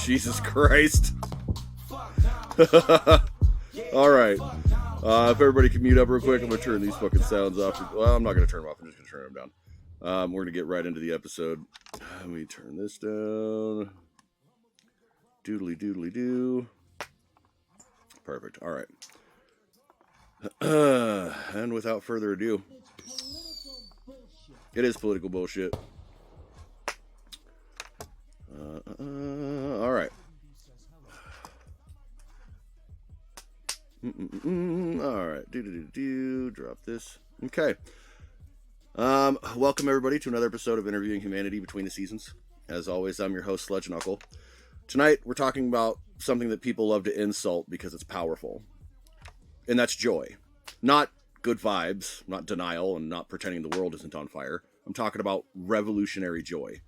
Jesus Christ. Alright. If everybody can mute up real quick, I'm going to turn these fucking sounds off. Well, I'm not going to turn them off. I'm just going to turn them down. We're going to get right into the episode. Let me turn this down. Doodly doodly doo. Perfect. Alright. And without further ado, it is political bullshit. Alright. Alright. Drop this. Okay. Welcome everybody to another episode of Interviewing Humanity Between the Seasons. As always, I'm your host, Sledge Knuckle. Tonight, we're talking about something that people love to insult because it's powerful. And that's joy. Not good vibes, not denial, and not pretending the world isn't on fire. I'm talking about revolutionary joy.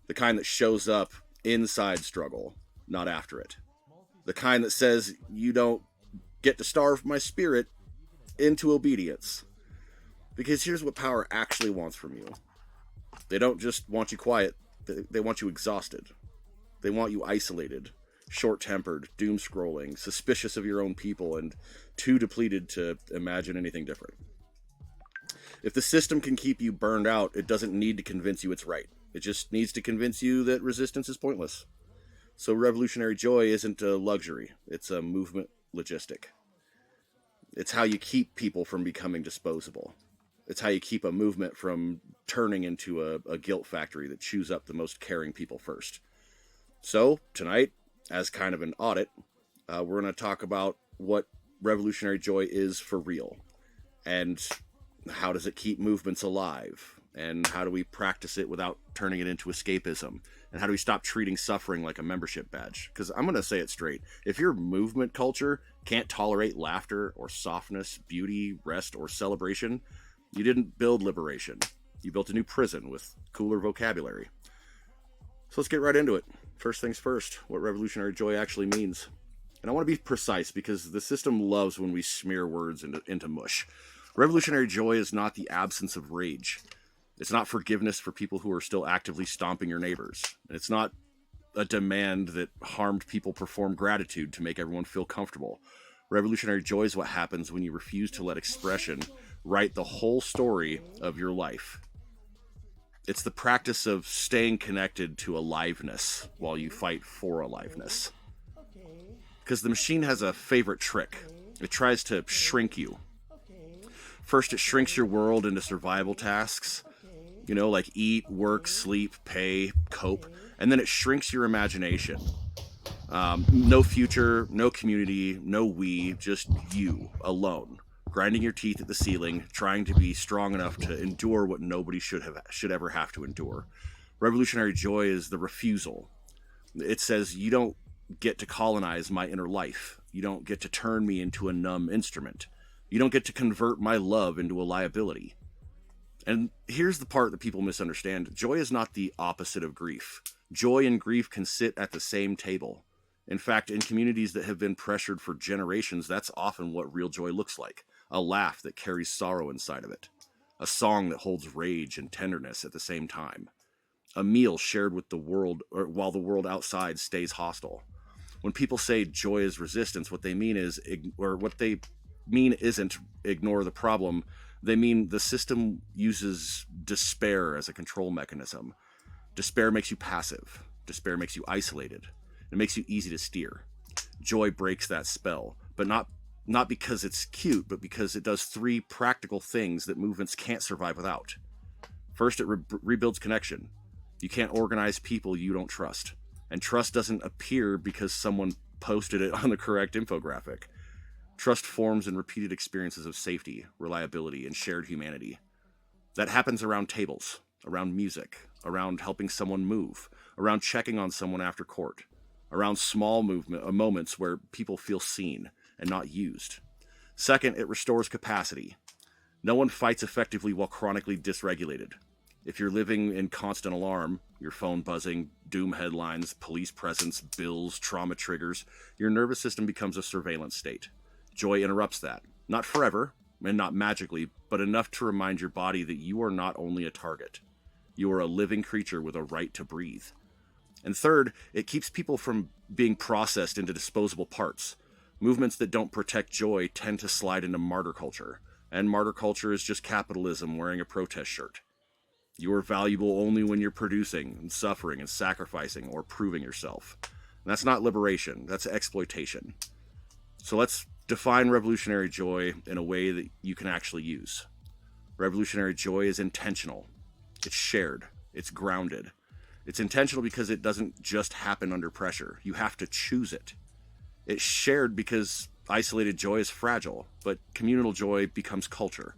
The kind that shows up inside struggle, not after it. The kind that says, you don't get to starve my spirit into obedience. Because here's what power actually wants from you. They don't just want you quiet, they want you exhausted. They want you isolated, short-tempered, doom-scrolling, suspicious of your own people, and too depleted to imagine anything different. If the system can keep you burned out, it doesn't need to convince you it's right. It just needs to convince you that resistance is pointless. So revolutionary joy isn't a luxury. It's a movement logistic. It's how you keep people from becoming disposable. It's how you keep a movement from turning into a guilt factory that chews up the most caring people first. So, tonight, as kind of an audit, we're going to talk about what revolutionary joy is for real. And how does it keep movements alive? And how do we practice it without turning it into escapism? And how do we stop treating suffering like a membership badge? Because I'm going to say it straight. If your movement culture can't tolerate laughter or softness, beauty, rest, or celebration, you didn't build liberation. You built a new prison with cooler vocabulary. So let's get right into it. First things first, what revolutionary joy actually means. And I want to be precise because the system loves when we smear words into mush. Revolutionary joy is not the absence of rage. It's not forgiveness for people who are still actively stomping your neighbors. And it's not a demand that harmed people perform gratitude to make everyone feel comfortable. Revolutionary joy is what happens when you refuse to let expression write the whole story of your life. It's the practice of staying connected to aliveness while you fight for aliveness. Because the machine has a favorite trick. It tries to shrink you. First, it shrinks your world into survival tasks. You know, like eat, work, sleep, pay, cope. And then it shrinks your imagination. No future, no community, no we, just you, alone. Grinding your teeth at the ceiling, trying to be strong enough to endure what nobody should ever have to endure. Revolutionary joy is the refusal. It says, you don't get to colonize my inner life. You don't get to turn me into a numb instrument. You don't get to convert my love into a liability. And here's the part that people misunderstand. Joy is not the opposite of grief. Joy and grief can sit at the same table. In fact, in communities that have been pressured for generations, that's often what real joy looks like. A laugh that carries sorrow inside of it. A song that holds rage and tenderness at the same time. A meal shared with the world, or while the world outside stays hostile. When people say joy is resistance, what they mean isn't ignore the problem. They mean the system uses despair as a control mechanism. Despair makes you passive. Despair makes you isolated. It makes you easy to steer. Joy breaks that spell, but not because it's cute, but because it does three practical things that movements can't survive without. First, it rebuilds connection. You can't organize people you don't trust. And trust doesn't appear because someone posted it on the correct infographic. Trust forms in repeated experiences of safety, reliability, and shared humanity. That happens around tables, around music, around helping someone move, around checking on someone after court, around small moments where people feel seen and not used. Second, it restores capacity. No one fights effectively while chronically dysregulated. If you're living in constant alarm, your phone buzzing, doom headlines, police presence, bills, trauma triggers, your nervous system becomes a surveillance state. Joy interrupts that. Not forever, and not magically, but enough to remind your body that you are not only a target. You are a living creature with a right to breathe. And third, it keeps people from being processed into disposable parts. Movements that don't protect joy tend to slide into martyr culture. And martyr culture is just capitalism wearing a protest shirt. You are valuable only when you're producing and suffering and sacrificing or proving yourself. And that's not liberation, that's exploitation. So let's define revolutionary joy in a way that you can actually use. Revolutionary joy is intentional. It's shared. It's grounded. It's intentional because it doesn't just happen under pressure. You have to choose it. It's shared because isolated joy is fragile, but communal joy becomes culture.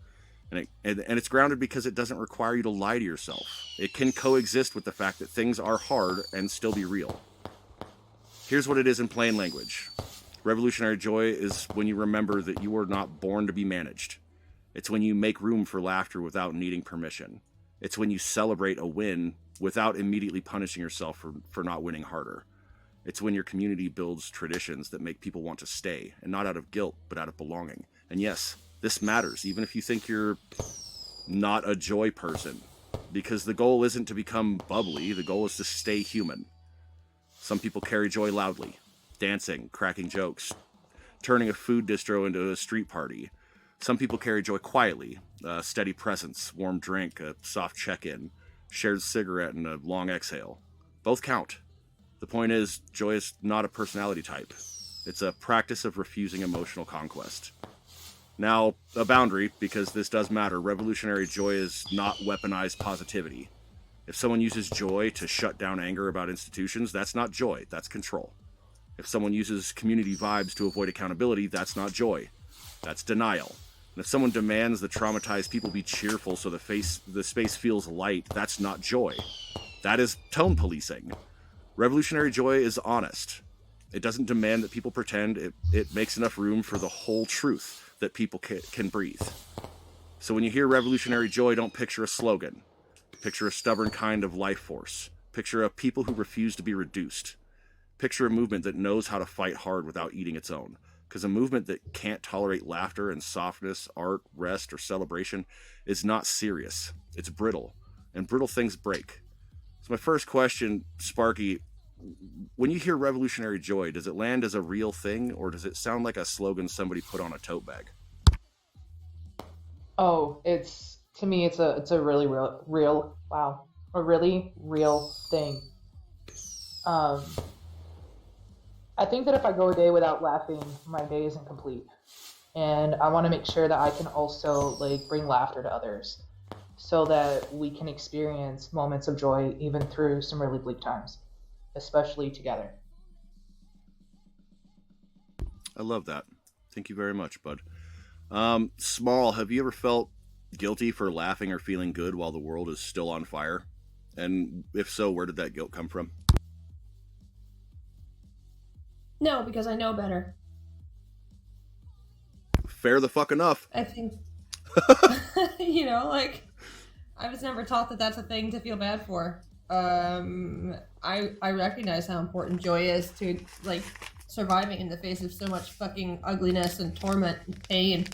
And it's grounded because it doesn't require you to lie to yourself. It can coexist with the fact that things are hard and still be real. Here's what it is in plain language. Revolutionary joy is when you remember that you were not born to be managed. It's when you make room for laughter without needing permission. It's when you celebrate a win without immediately punishing yourself for not winning harder. It's when your community builds traditions that make people want to stay, and not out of guilt, but out of belonging. And yes, this matters, even if you think you're not a joy person, because the goal isn't to become bubbly, the goal is to stay human. Some people carry joy loudly, dancing, cracking jokes, turning a food distro into a street party. Some people carry joy quietly, a steady presence, warm drink, a soft check-in, shared cigarette, and a long exhale. Both count. The point is, joy is not a personality type. It's a practice of refusing emotional conquest. Now, a boundary, because this does matter. Revolutionary joy is not weaponized positivity. If someone uses joy to shut down anger about institutions, that's not joy, that's control. If someone uses community vibes to avoid accountability, that's not joy, that's denial. And if someone demands that traumatized people be cheerful so the space feels light, that's not joy. That is tone policing. Revolutionary joy is honest. It doesn't demand that people pretend. It makes enough room for the whole truth that people can breathe. So when you hear revolutionary joy, don't picture a slogan. Picture a stubborn kind of life force. Picture a people who refuse to be reduced. Picture a movement that knows how to fight hard without eating its own. Because a movement that can't tolerate laughter and softness, art, rest, or celebration is not serious. It's brittle. And brittle things break. So my first question, Sparky, when you hear revolutionary joy, does it land as a real thing, or does it sound like a slogan somebody put on a tote bag? Oh, to me, it's a really wow, a really real thing. Um, I think that if I go a day without laughing, my day isn't complete, and I want to make sure that I can also like bring laughter to others, so that we can experience moments of joy even through some really bleak times, especially together. I love that. Thank you very much, bud. Small, have you ever felt guilty for laughing or feeling good while the world is still on fire? And if so, where did that guilt come from? No, because I know better. Fair the fuck enough. I think, like, I was never taught that that's a thing to feel bad for. I recognize how important joy is to, like, surviving in the face of so much fucking ugliness and torment and pain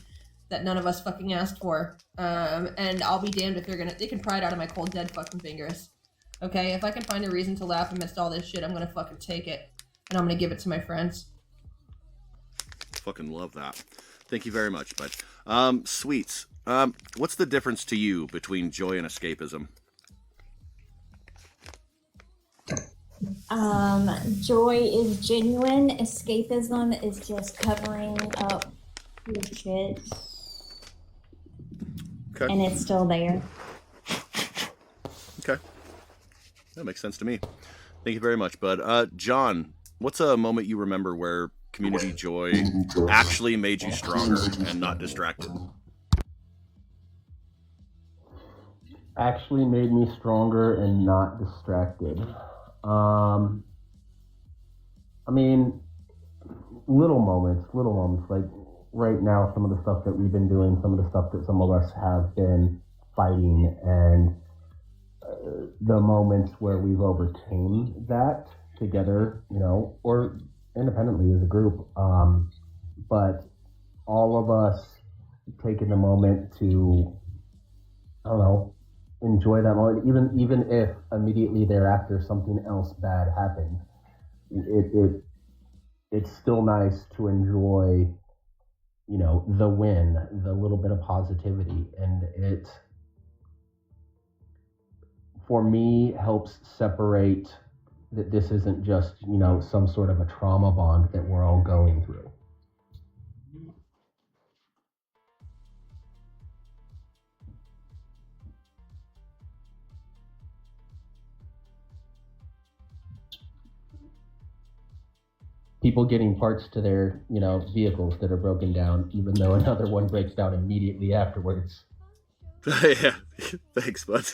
that none of us fucking asked for. And I'll be damned if they can pry it out of my cold dead fucking fingers. Okay, if I can find a reason to laugh amidst all this shit, I'm gonna fucking take it. And I'm gonna give it to my friends. Fucking love that. Thank you very much, bud. Sweets. What's the difference to you between joy and escapism? Joy is genuine. Escapism is just covering up your shit. Okay. And it's still there. Okay. That makes sense to me. Thank you very much, bud. John, what's a moment you remember where community joy actually made you stronger and not distracted? Actually made me stronger and not distracted. I mean, little moments, like right now, some of the stuff that we've been doing, some of the stuff that some of us have been fighting, and the moments where we've overcame that together, or independently as a group. But all of us taking the moment to, I don't know, enjoy that moment, even if immediately thereafter something else bad happens. It's still nice to enjoy, the win, the little bit of positivity, and it, for me, helps separate that this isn't just, some sort of a trauma bond that we're all going through. People getting parts to their, vehicles that are broken down, even though another one breaks down immediately afterwards. Yeah, thanks, bud.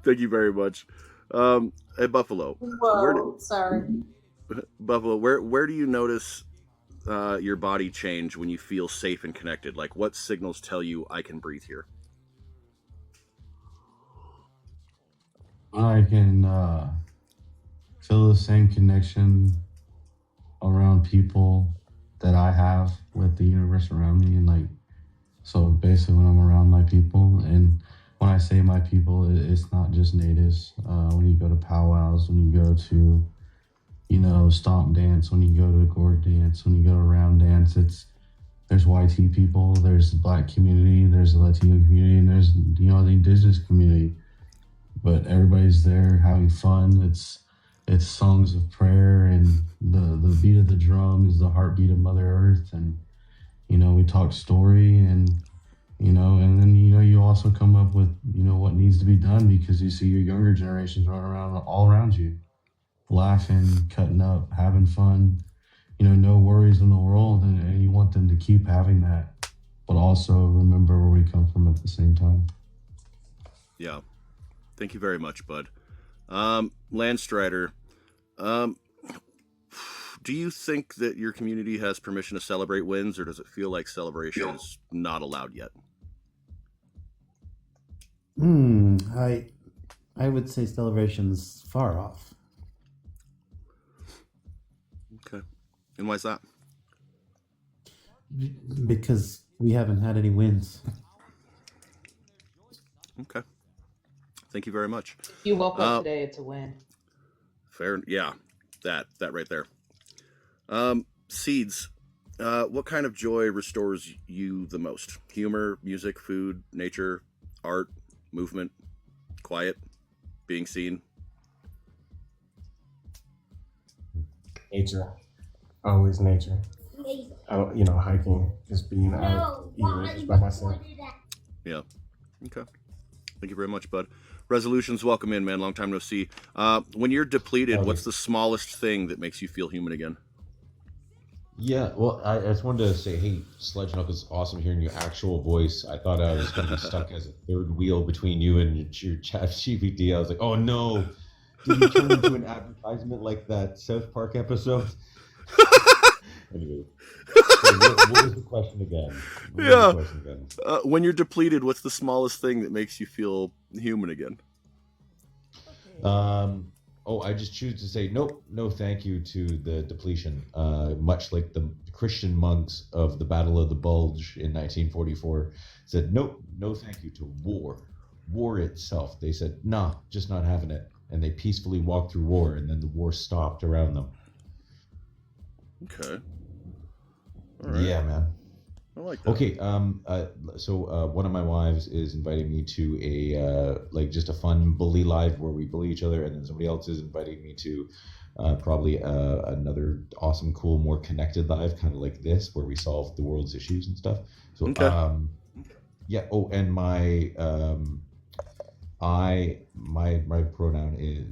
Thank you very much. Hey, Buffalo. Whoa, sorry. Buffalo, where do you notice your body change when you feel safe and connected? Like, what signals tell you I can breathe here? I can feel the same connection around people that I have with the universe around me, and so basically when I'm around my people, and when I say my people, it's not just natives. When you go to powwows, when you go to stomp dance, when you go to gourd dance, when you go to round dance, there's YT people, there's the black community, there's the Latino community, and there's the indigenous community, but everybody's there having fun. It's songs of prayer, and the beat of the drum is the heartbeat of Mother Earth, and we talk story, and and then you also come up with what needs to be done, because you see your younger generations running around all around you, laughing, cutting up, having fun, no worries in the world, and you want them to keep having that, but also remember where we come from at the same time. Yeah, thank you very much, bud. Landstrider, do you think that your community has permission to celebrate wins, or does it feel like celebration is not allowed yet? I would say celebration's far off. Okay. And why is that? Because we haven't had any wins. Okay. Thank you very much. You woke up today, it's a win. Fair. Yeah, that right there. Seeds, what kind of joy restores you the most? Humor, music, food, nature, art, movement, quiet, being seen? Nature. Always nature. Hiking, just being out, even just by myself. Yeah. Okay. Thank you very much, bud. Resolutions, welcome in, man. Long time no see. When you're depleted, what's the smallest thing that makes you feel human again? Yeah, well, I just wanted to say, hey, Sledge Knuckles, awesome hearing your actual voice. I thought I was going to be stuck as a third wheel between you and your ChatGPT. I was like, oh no, did you turn into an advertisement like that South Park episode? Anyway, so what was the question again? When you're depleted, what's the smallest thing that makes you feel human again? I just choose to say nope, no thank you to the depletion. Much like the Christian monks of the Battle of the Bulge in 1944 said nope, no thank you to war. War itself. They said, nah, just not having it. And they peacefully walked through war, and then the war stopped around them. Okay. All right. Yeah, man. I like that. Okay, so one of my wives is inviting me to a just a fun bully live where we bully each other, and then somebody else is inviting me to probably another awesome, cool, more connected live, kind of like this, where we solve the world's issues and stuff. So, okay. Yeah. Oh, and my pronoun is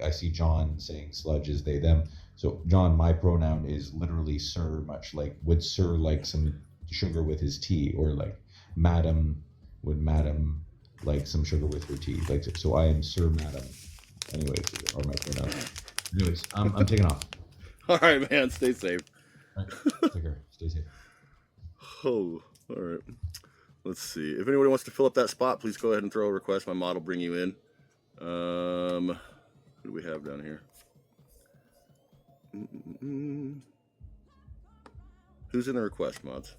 I see John saying sludge is they them. So John, my pronoun is literally sir, much like would sir like some sugar with his tea, or madam would madam like some sugar with her tea, so I am sir, madam. Anyways, are my pronouns. Anyways, I'm taking off. All right, man, stay safe. All right. Take care. Stay safe. Oh, all right. Let's see. If anybody wants to fill up that spot, please go ahead and throw a request. My mod will bring you in. Who do we have down here? Who's in the request, mods?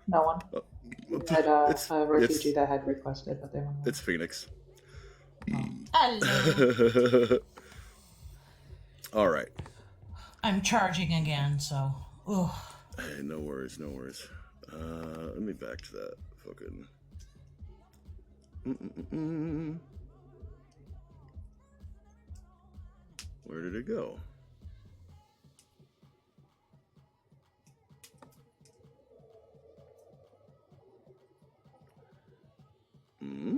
No one. We had It's a refugee that had requested, but they went. it's Phoenix. Hello. All right. I'm charging again, so. Ugh. Hey, no worries, no worries. Let me back to that fucking. Where did it go? Hmm?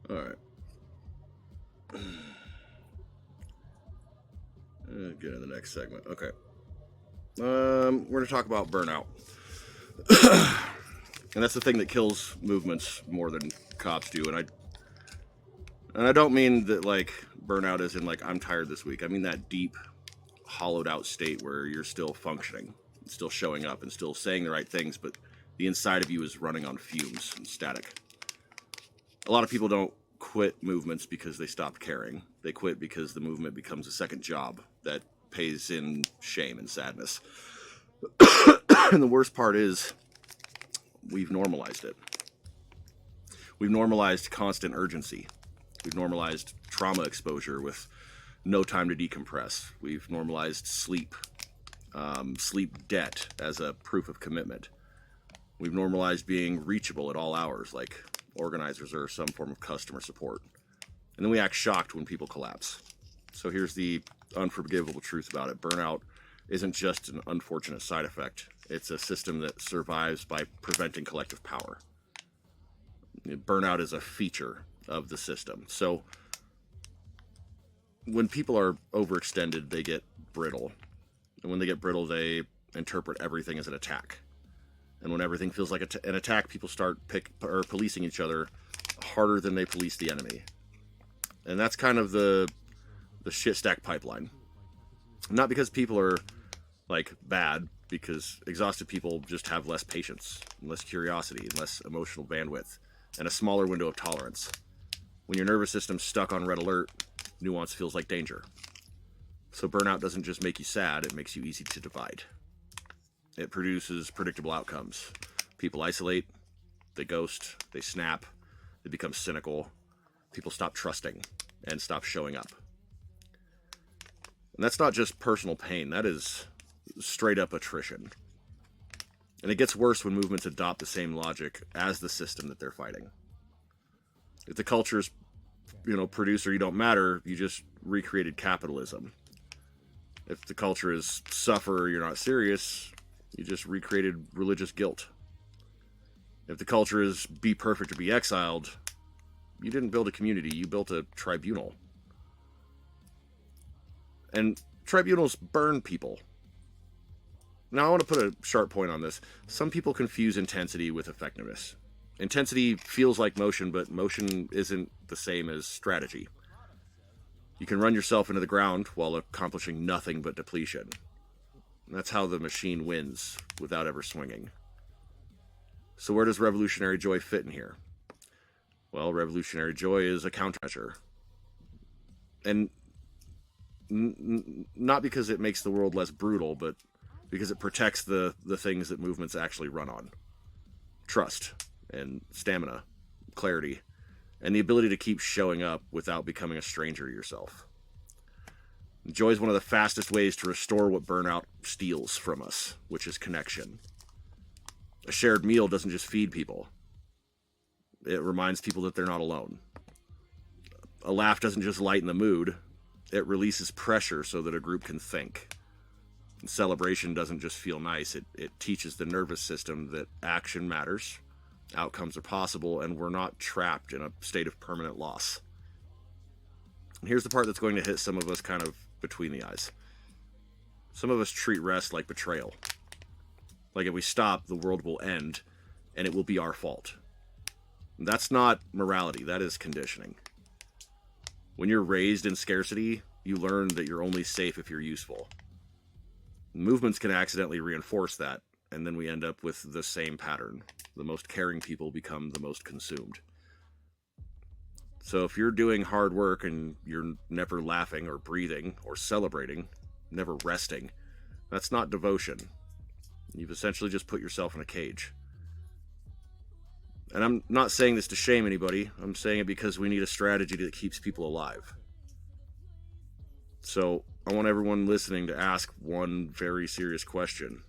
All right. Get in the next segment. Okay. We're gonna talk about burnout, and that's the thing that kills movements more than cops do. And I don't mean that like burnout is in like I'm tired this week. I mean that deep, hollowed out state where you're still functioning, still showing up, and still saying the right things, but the inside of you is running on fumes and static. A lot of people don't quit movements because they stop caring. They quit because the movement becomes a second job that pays in shame and sadness. And the worst part is we've normalized it. We've normalized constant urgency. We've normalized trauma exposure with no time to decompress. We've normalized sleep debt as a proof of commitment. We've normalized being reachable at all hours, like organizers or some form of customer support. And then we act shocked when people collapse. So here's the unforgivable truth about it. Burnout isn't just an unfortunate side effect. It's a system that survives by preventing collective power. Burnout is a feature of the system. So when people are overextended, they get brittle. And when they get brittle, they interpret everything as an attack. And when everything feels like an attack, people start policing each other harder than they police the enemy. And that's kind of the shit stack pipeline. Not because people are like bad, because exhausted people just have less patience, and less curiosity, and less emotional bandwidth, and a smaller window of tolerance. When your nervous system's stuck on red alert, nuance feels like danger. So burnout doesn't just make you sad, it makes you easy to divide. It produces predictable outcomes. People isolate, they ghost, they snap, they become cynical. People stop trusting and stop showing up. And that's not just personal pain, that is straight up attrition. And it gets worse when movements adopt the same logic as the system that they're fighting. If the culture's, producer, you don't matter, you just recreated capitalism. If the culture is suffer, you're not serious, you just recreated religious guilt. If the culture is be perfect or be exiled, you didn't build a community, you built a tribunal. And tribunals burn people. Now I want to put a sharp point on this. Some people confuse intensity with effectiveness. Intensity feels like motion, but motion isn't the same as strategy. You can run yourself into the ground while accomplishing nothing but depletion. And that's how the machine wins without ever swinging. So where does revolutionary joy fit in here? Well, revolutionary joy is a countermeasure. And not because it makes the world less brutal, but because it protects the things that movements actually run on. Trust and stamina, clarity, and the ability to keep showing up without becoming a stranger to yourself. Joy is one of the fastest ways to restore what burnout steals from us, which is connection. A shared meal doesn't just feed people. It reminds people that they're not alone. A laugh doesn't just lighten the mood. It releases pressure so that a group can think. And celebration doesn't just feel nice. It teaches the nervous system that action matters, outcomes are possible, and we're not trapped in a state of permanent loss. And here's the part that's going to hit some of us kind of between the eyes. Some of us treat rest like betrayal. Like if we stop, the world will end, and it will be our fault. And that's not morality, that is conditioning. When you're raised in scarcity, you learn that you're only safe if you're useful. Movements can accidentally reinforce that, and then we end up with the same pattern. The most caring people become the most consumed. So if you're doing hard work and you're never laughing or breathing or celebrating, never resting, that's not devotion. You've essentially just put yourself in a cage. And I'm not saying this to shame anybody. I'm saying it because we need a strategy that keeps people alive. So I want everyone listening to ask one very serious question.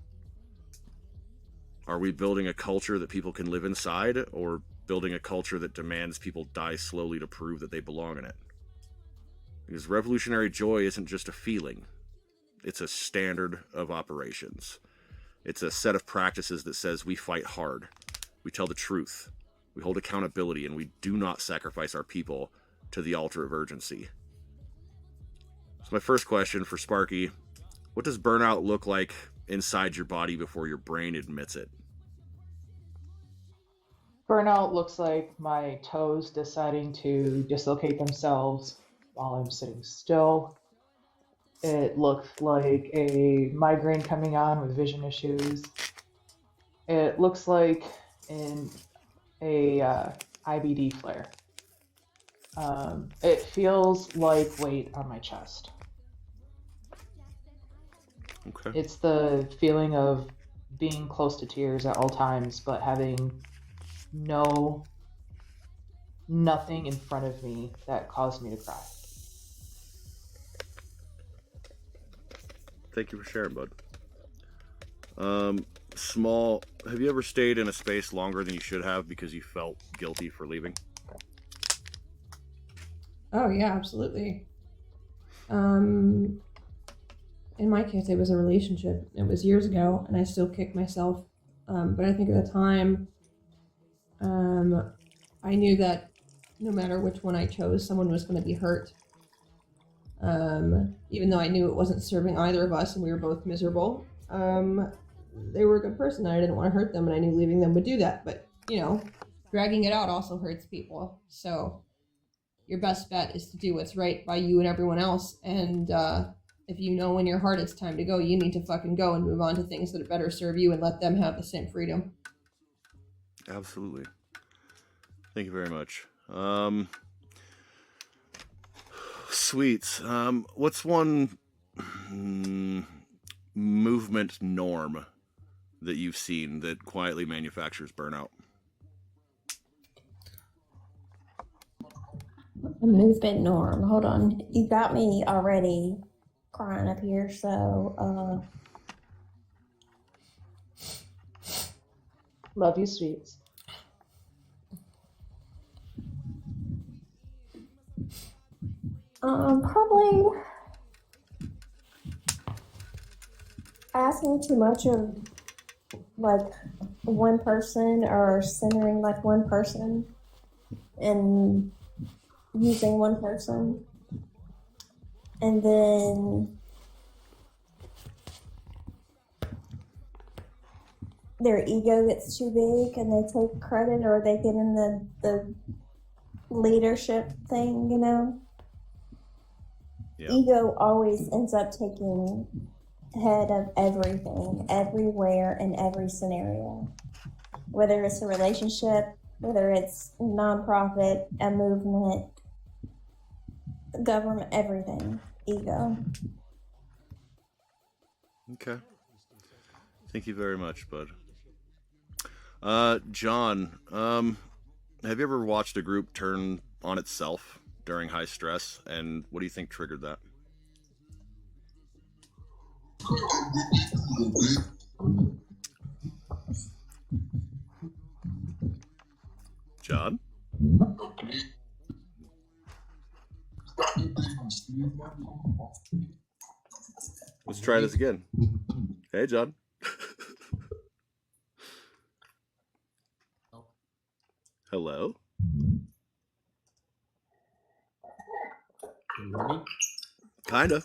Are we building a culture that people can live inside, or building a culture that demands people die slowly to prove that they belong in it? Because revolutionary joy isn't just a feeling. It's a standard of operations. It's a set of practices that says we fight hard, we tell the truth, we hold accountability, and we do not sacrifice our people to the altar of urgency. So my first question for Sparky, what does burnout look like inside your body before your brain admits it? Burnout looks like my toes deciding to dislocate themselves while I'm sitting still. It looks like a migraine coming on with vision issues. It looks like a IBD flare. It feels like weight on my chest. Okay. It's the feeling of being close to tears at all times, but having nothing in front of me that caused me to cry. Thank you for sharing, bud. Have you ever stayed in a space longer than you should have because you felt guilty for leaving? Oh yeah, absolutely. In my case, it was a relationship. It was years ago, and I still kick myself. But I think at the time, I knew that no matter which one I chose, someone was going to be hurt. Even though I knew it wasn't serving either of us and we were both miserable. They were a good person and I didn't want to hurt them, and I knew leaving them would do that. But, dragging it out also hurts people. So your best bet is to do what's right by you and everyone else. And if you know in your heart it's time to go, you need to fucking go and move on to things that better serve you and let them have the same freedom. Absolutely. Thank you very much. Sweets. What's one movement norm that you've seen that quietly manufactures burnout? A movement norm. Hold on. You got me already crying up here, so Love you, Sweets. probably asking too much of like one person, or centering like one person and using one person, and then their ego gets too big and they take credit, or they get in the leadership thing, Yeah. Ego always ends up taking head of everything, everywhere, in every scenario. Whether it's a relationship, whether it's nonprofit, a movement, government, everything. Ego. Okay. Thank you very much, bud. John, have you ever watched a group turn on itself during high stress, and what do you think triggered that? John? Let's try this again. Hey, John. Hello? Can you hear me? Kinda.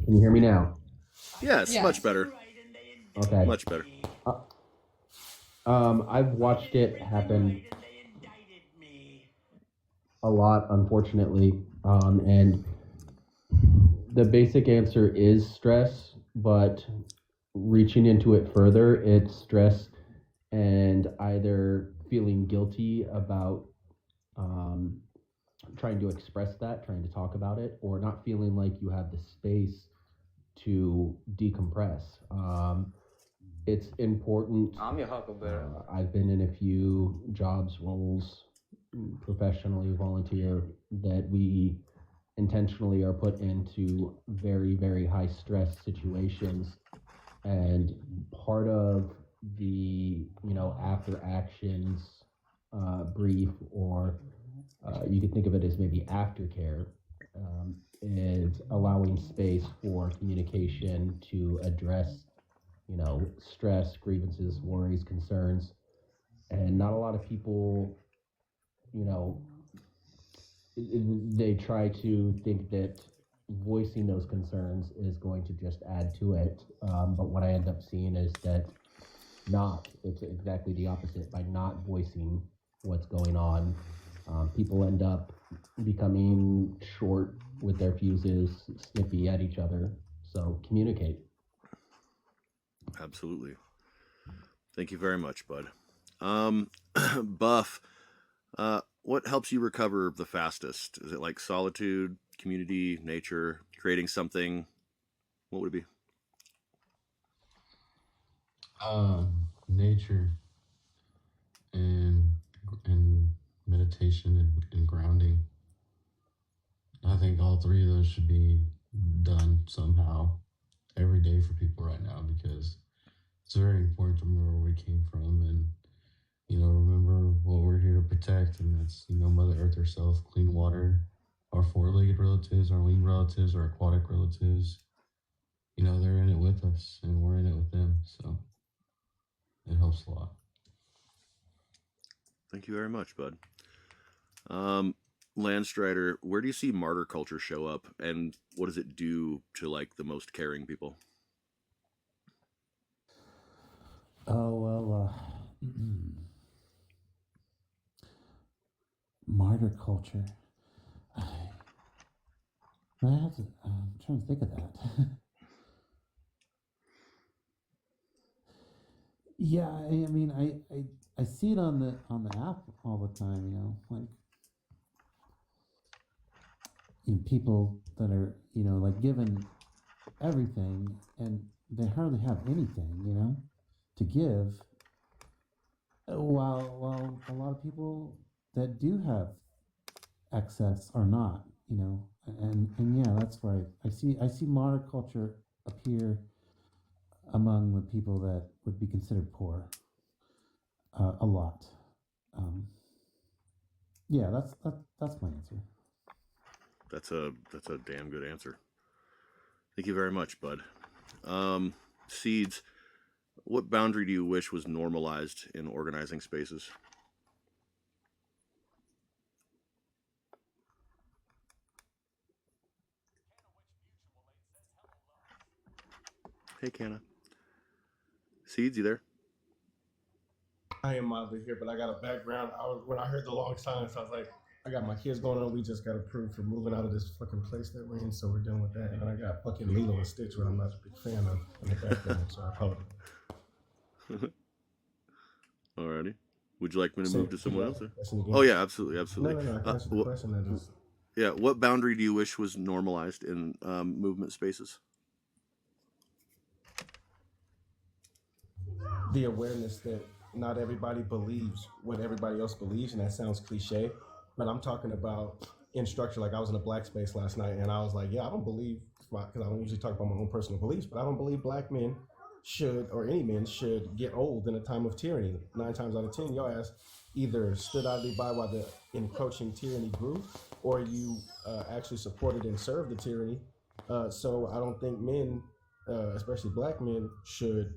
Can you hear me now? Yes, Yes. much better. Okay. Much better. I've watched it happen a lot, unfortunately, and the basic answer is stress, but reaching into it further, it's stress and either feeling guilty about trying to express that, trying to talk about it, or not feeling like you have the space to decompress. It's important. I'm your huckleberry. I've been in a few jobs, roles, professionally, volunteer, that we intentionally are put into very, very high stress situations. And part of the, after actions brief, or you could think of it as maybe aftercare, is allowing space for communication to address, stress, grievances, worries, concerns. And not a lot of people, they try to think that voicing those concerns is going to just add to it. But what I end up seeing is that it's exactly the opposite. By not voicing what's going on, people end up becoming short with their fuses, snippy at each other. So communicate. Absolutely. Thank you very much, bud. Buff, what helps you recover the fastest? Is it like solitude, community, nature, creating something? What would it be? Nature and meditation and grounding. I think all three of those should be done somehow every day for people right now, because it's very important to remember where we came from and, remember what we're here to protect. And that's, Mother Earth herself, clean water, our four-legged relatives, our winged relatives, our aquatic relatives. They're in it with us and we're in it with them. So it helps a lot. Thank you very much, bud. Landstrider, where do you see martyr culture show up, and what does it do to like the most caring people? Oh, well, martyr culture. I'm trying to think of that. Yeah, I mean, I see it on the app all the time. Like people that are like given everything, and they hardly have anything to give. While a lot of people that do have excess are not, and yeah, that's why I see martyr culture appear among the people that would be considered poor a lot. Yeah, that's my answer. That's a damn good answer. Thank you very much, bud. Seeds, what boundary do you wish was normalized in organizing spaces? Hey, Canna. Seeds, you there? I am mildly here, but I got a background. When I heard the long silence, I was like, I got my kids going on. We just got approved for moving out of this fucking place that we're in, so we're done with that. And I got fucking Lilo and Stitch, what I'm not a big fan of, in the background, so I apologize. Alrighty. Would you like me to move to someone else? Or? Oh yeah, absolutely. No, I answered the question. Yeah, what boundary do you wish was normalized in movement spaces? The awareness that not everybody believes what everybody else believes, and that sounds cliche, but I'm talking about in structure. Like I was in a black space last night, and I was like, yeah, I don't believe, because I don't usually talk about my own personal beliefs, but I don't believe black men should, or any men should, get old in a time of tyranny. 9 times out of 10, your ass either stood idly by while the encroaching tyranny grew, or you actually supported and served the tyranny. So I don't think men, especially black men, should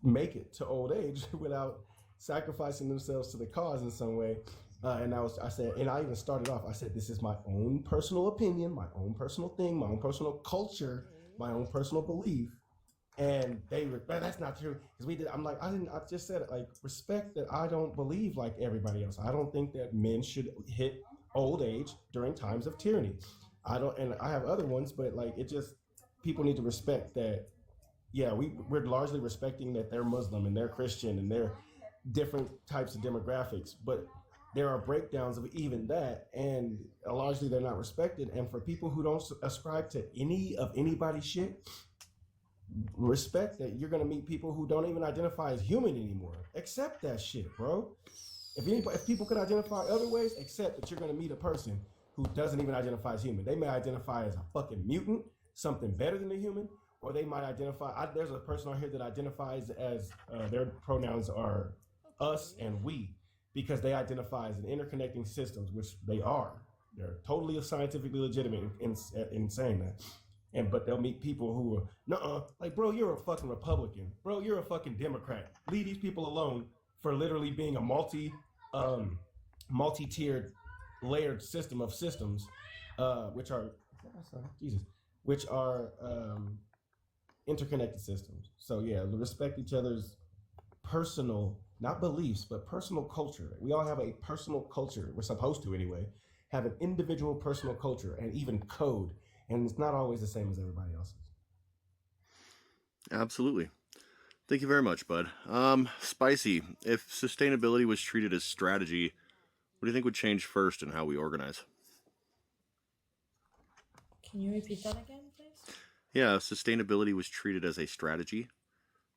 make it to old age without sacrificing themselves to the cause in some way. And I said, and I even started off, I said, this is my own personal opinion, my own personal thing, my own personal culture, my own personal belief. And they were, that's not true. Because we did, I'm like, I just said it, like, respect that I don't believe like everybody else. I don't think that men should hit old age during times of tyranny. I don't, and I have other ones, but like it just people need to respect that. Yeah, we're largely respecting that they're Muslim and they're Christian and they're different types of demographics, but there are breakdowns of even that, and largely they're not respected. And for people who don't ascribe to any of anybody's shit, respect that you're gonna meet people who don't even identify as human anymore. Accept that shit, bro. If people could identify other ways, accept that you're gonna meet a person who doesn't even identify as human. They may identify as a fucking mutant, something better than a human, or they might identify. There's a person on here that identifies as their pronouns are us and we, because they identify as an interconnecting systems, which they are. They're totally scientifically legitimate in saying that. But they'll meet people who are, nuh-uh, like, bro, you're a fucking Republican. Bro, you're a fucking Democrat. Leave these people alone for literally being a multi-tiered, layered system of systems, which are interconnected systems. So yeah, respect each other's personal, not beliefs, but personal culture. We all have a personal culture. We're supposed to anyway, have an individual personal culture and even code. And it's not always the same as everybody else's. Absolutely. Thank you very much, bud. Spicy, if sustainability was treated as strategy, what do you think would change first in how we organize? Can you repeat that again, please? Yeah, if sustainability was treated as a strategy,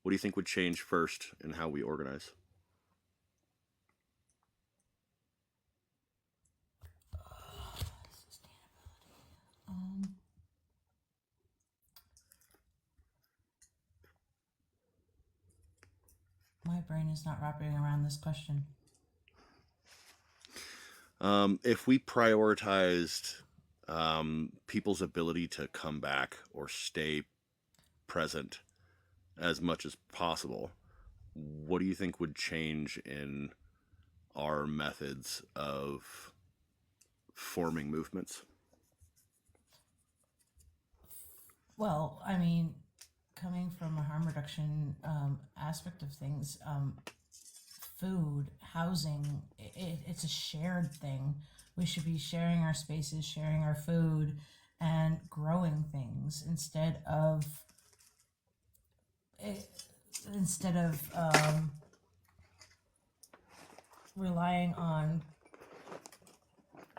what do you think would change first in how we organize? My brain is not wrapping around this question. If we prioritized people's ability to come back or stay present as much as possible, what do you think would change in our methods of forming movements? Well, I mean, coming from a harm reduction aspect of things, food, housing, it's a shared thing. We should be sharing our spaces, sharing our food, and growing things instead of relying on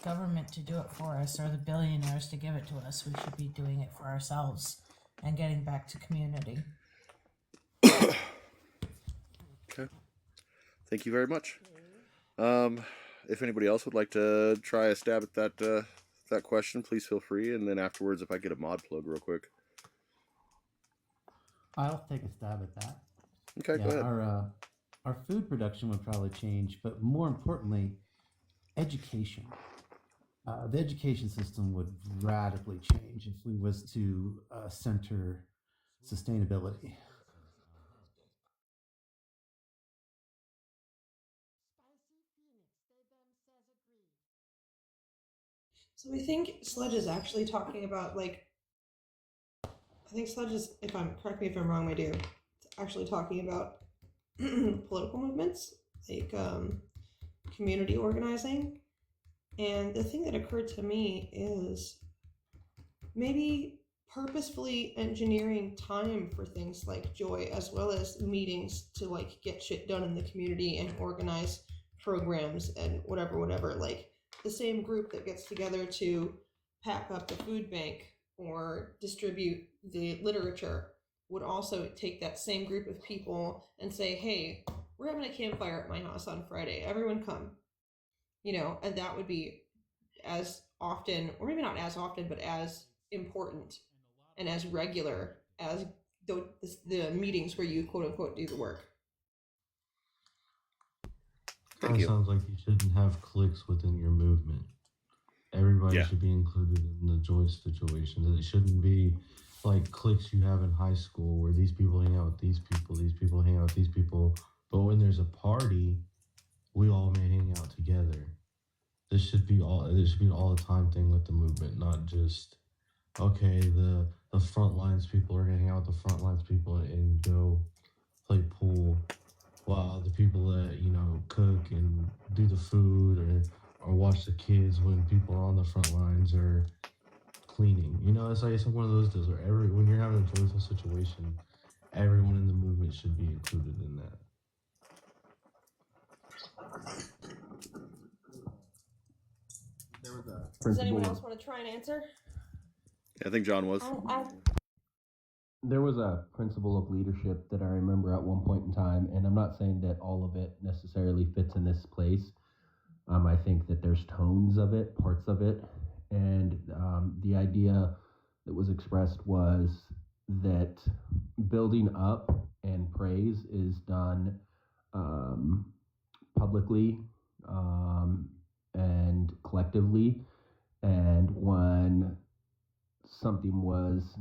government to do it for us or the billionaires to give it to us. We should be doing it for ourselves and getting back to community. Okay. Thank you very much. If anybody else would like to try a stab at that question, please feel free. And then afterwards, if I get a mod plug real quick. I'll take a stab at that. Okay, yeah, go ahead. Our food production would probably change, but more importantly, education. The education system would radically change if we was to center sustainability. So I think Sledge is actually talking about, like, I think Sledge is, correct me if I'm wrong, my dear, it's actually talking about political movements, like community organizing. And the thing that occurred to me is maybe purposefully engineering time for things like Joy, as well as meetings to like get shit done in the community and organize programs and whatever. Like the same group that gets together to pack up the food bank or distribute the literature would also take that same group of people and say, hey, we're having a campfire at my house on Friday. Everyone come. You know, and that would be as often, or maybe not as often, but as important and as regular as the meetings where you quote unquote do the work. Thank you. Sounds like you shouldn't have cliques within your movement. Everybody should be included in the Joy situation. It shouldn't be like cliques you have in high school where these people hang out with these people hang out with these people. But when there's a party, we all may hang out together. This should be an all the time thing with the movement, not just okay, the front lines people are gonna hang out with the front lines people and go play pool while the people that, you know, cook and do the food or watch the kids when people are on the front lines or cleaning. You know, it's one of those deals where when you're having a joyful situation, everyone in the movement should be included in that. Does anyone else want to try and answer? I think John was. There was a principle of leadership that I remember at one point in time, and I'm not saying that all of it necessarily fits in this place. I think that there's tones of it, parts of it, and the idea that was expressed was that building up and praise is done publicly and collectively, and when something was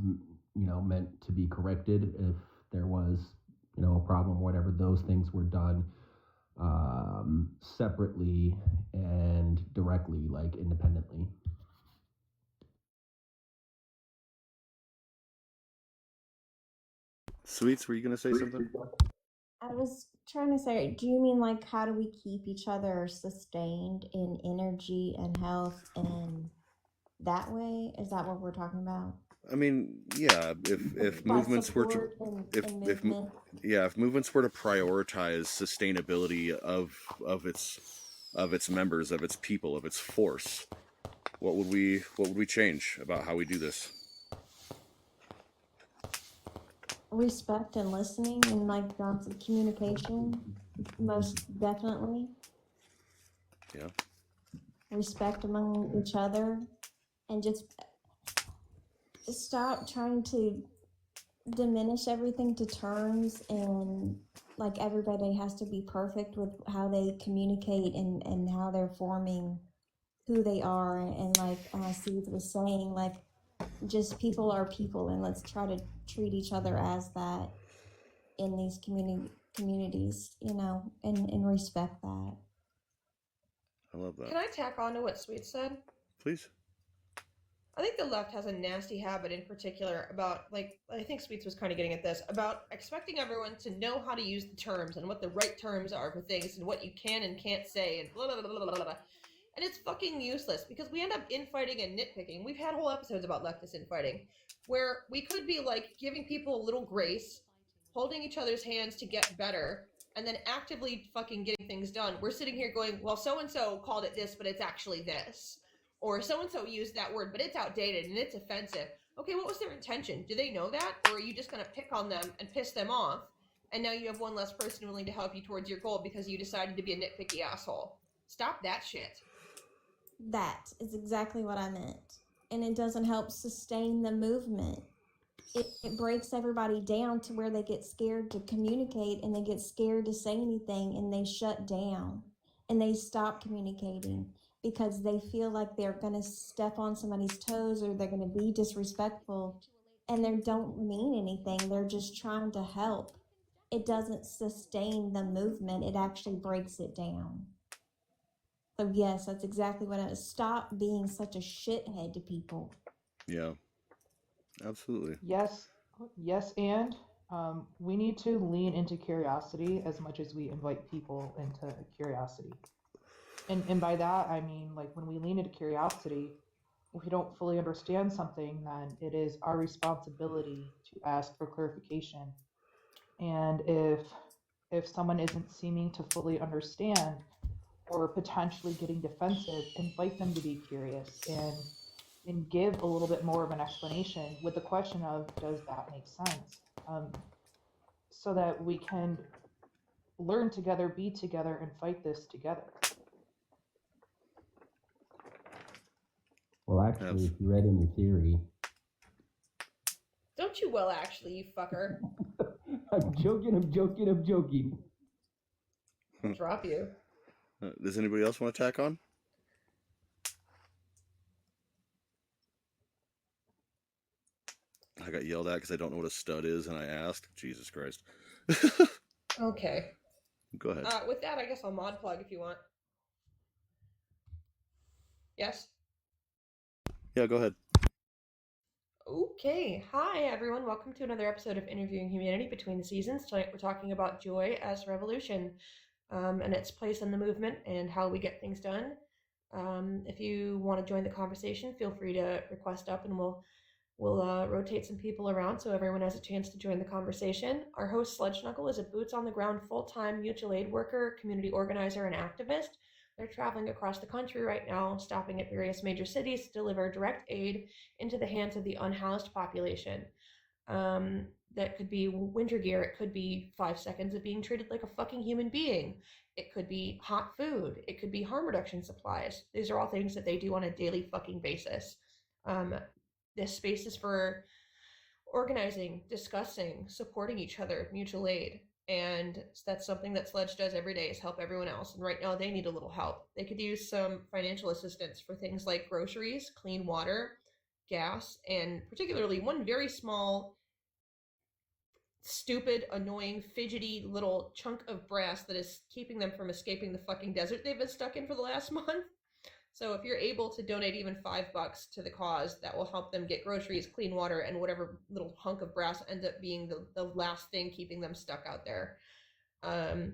meant to be corrected, if there was a problem, whatever, those things were done separately and directly, like independently. Sweets, were you gonna say something? I was trying to say, do you mean like how do we keep each other sustained in energy and health and that way? Is that what we're talking about? I mean, yeah. If By movements were to support and movement? if movements were to prioritize sustainability of its members, of its people, of its force, what would we change about how we do this? Respect and listening and like Johnson communication, most definitely. Yeah. Respect among each other, and just stop trying to diminish everything to terms and like everybody has to be perfect with how they communicate and how they're forming who they are, and like Steve was saying, like just people are people, and let's try to treat each other as that in these communities, and respect that. I love that. Can I tack on to what Sweet said? Please. I think the left has a nasty habit in particular about, like, I think Sweets was kind of getting at this, about expecting everyone to know how to use the terms and what the right terms are for things and what you can and can't say and blah, blah, blah, blah, blah, blah. And it's fucking useless because we end up infighting and nitpicking. We've had whole episodes about leftist infighting where we could be, like, giving people a little grace, holding each other's hands to get better, and then actively fucking getting things done. We're sitting here going, well, so-and-so called it this, but it's actually this. Or so-and-so used that word, but it's outdated and it's offensive. Okay, what was their intention? Do they know that? Or are you just going to pick on them and piss them off? And now you have one less person willing to help you towards your goal because you decided to be a nitpicky asshole. Stop that shit. That is exactly what I meant. And it doesn't help sustain the movement. It breaks everybody down to where they get scared to communicate and they get scared to say anything and they shut down and they stop communicating because they feel like they're going to step on somebody's toes or they're going to be disrespectful, and they don't mean anything. They're just trying to help. It doesn't sustain the movement. It actually breaks it down. So yes, that's exactly what I was. Stop being such a shithead to people. Yeah. Absolutely. Yes, and we need to lean into curiosity as much as we invite people into curiosity. And by that, I mean, like, when we lean into curiosity, if we don't fully understand something, then it is our responsibility to ask for clarification. And if someone isn't seeming to fully understand or potentially getting defensive, invite them to be curious and give a little bit more of an explanation with the question of, does that make sense? So that we can learn together, be together, and fight this together. Well, actually, if you read any theory... Don't you actually, you fucker. I'm joking. Drop you. Does anybody else want to tack on? I got yelled at because I don't know what a stud is, and I asked. Jesus Christ. Okay. Go ahead. With that, I guess I'll mod plug if you want. Yes? Yeah, go ahead. Okay. Hi, everyone. Welcome to another episode of Interviewing Humanity Between the Seasons. Tonight we're talking about joy as revolution and its place in the movement and how we get things done. If you want to join the conversation, feel free to request up, and we'll rotate some people around so everyone has a chance to join the conversation. Our host, Sledge Knuckle, is a boots-on-the-ground, full-time mutual aid worker, community organizer, and activist. They're traveling across the country right now, stopping at various major cities to deliver direct aid into the hands of the unhoused population. That could be winter gear. It could be 5 seconds of being treated like a fucking human being. It could be hot food. It could be harm reduction supplies. These are all things that they do on a daily fucking basis. This space is for organizing, discussing, supporting each other, mutual aid. And that's something that Sledge does every day, is help everyone else. And right now they need a little help. They could use some financial assistance for things like groceries, clean water, gas, and particularly one very small, stupid, annoying, fidgety little chunk of brass that is keeping them from escaping the fucking desert they've been stuck in for the last month. So if you're able to donate even $5 to the cause, that will help them get groceries, clean water, and whatever little hunk of brass ends up being the last thing keeping them stuck out there.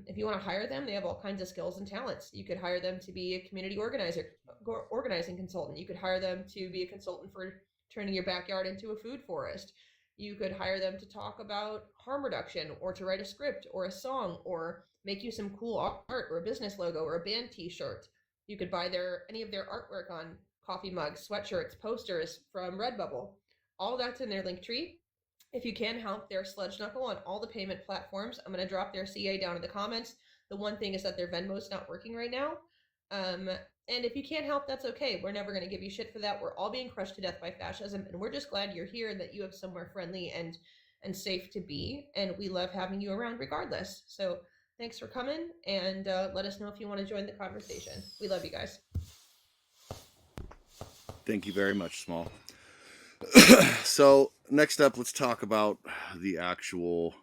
If you want to hire them, they have all kinds of skills and talents. You could hire them to be a community organizing consultant. You could hire them to be a consultant for turning your backyard into a food forest. You could hire them to talk about harm reduction, or to write a script or a song, or make you some cool art or a business logo or a band t-shirt. You could buy any of their artwork on coffee mugs, sweatshirts, posters from Redbubble. All that's in their link tree. If you can help their Sledge Knuckle on all the payment platforms, I'm going to drop their CA down in the comments. The one thing is that their Venmo's not working right now. And if you can't help, that's okay. We're never going to give you shit for that. We're all being crushed to death by fascism, and we're just glad you're here and that you have somewhere friendly and safe to be. And we love having you around regardless. So thanks for coming, and let us know if you want to join the conversation. We love you guys. Thank you very much, Small. So next up, let's talk about the actual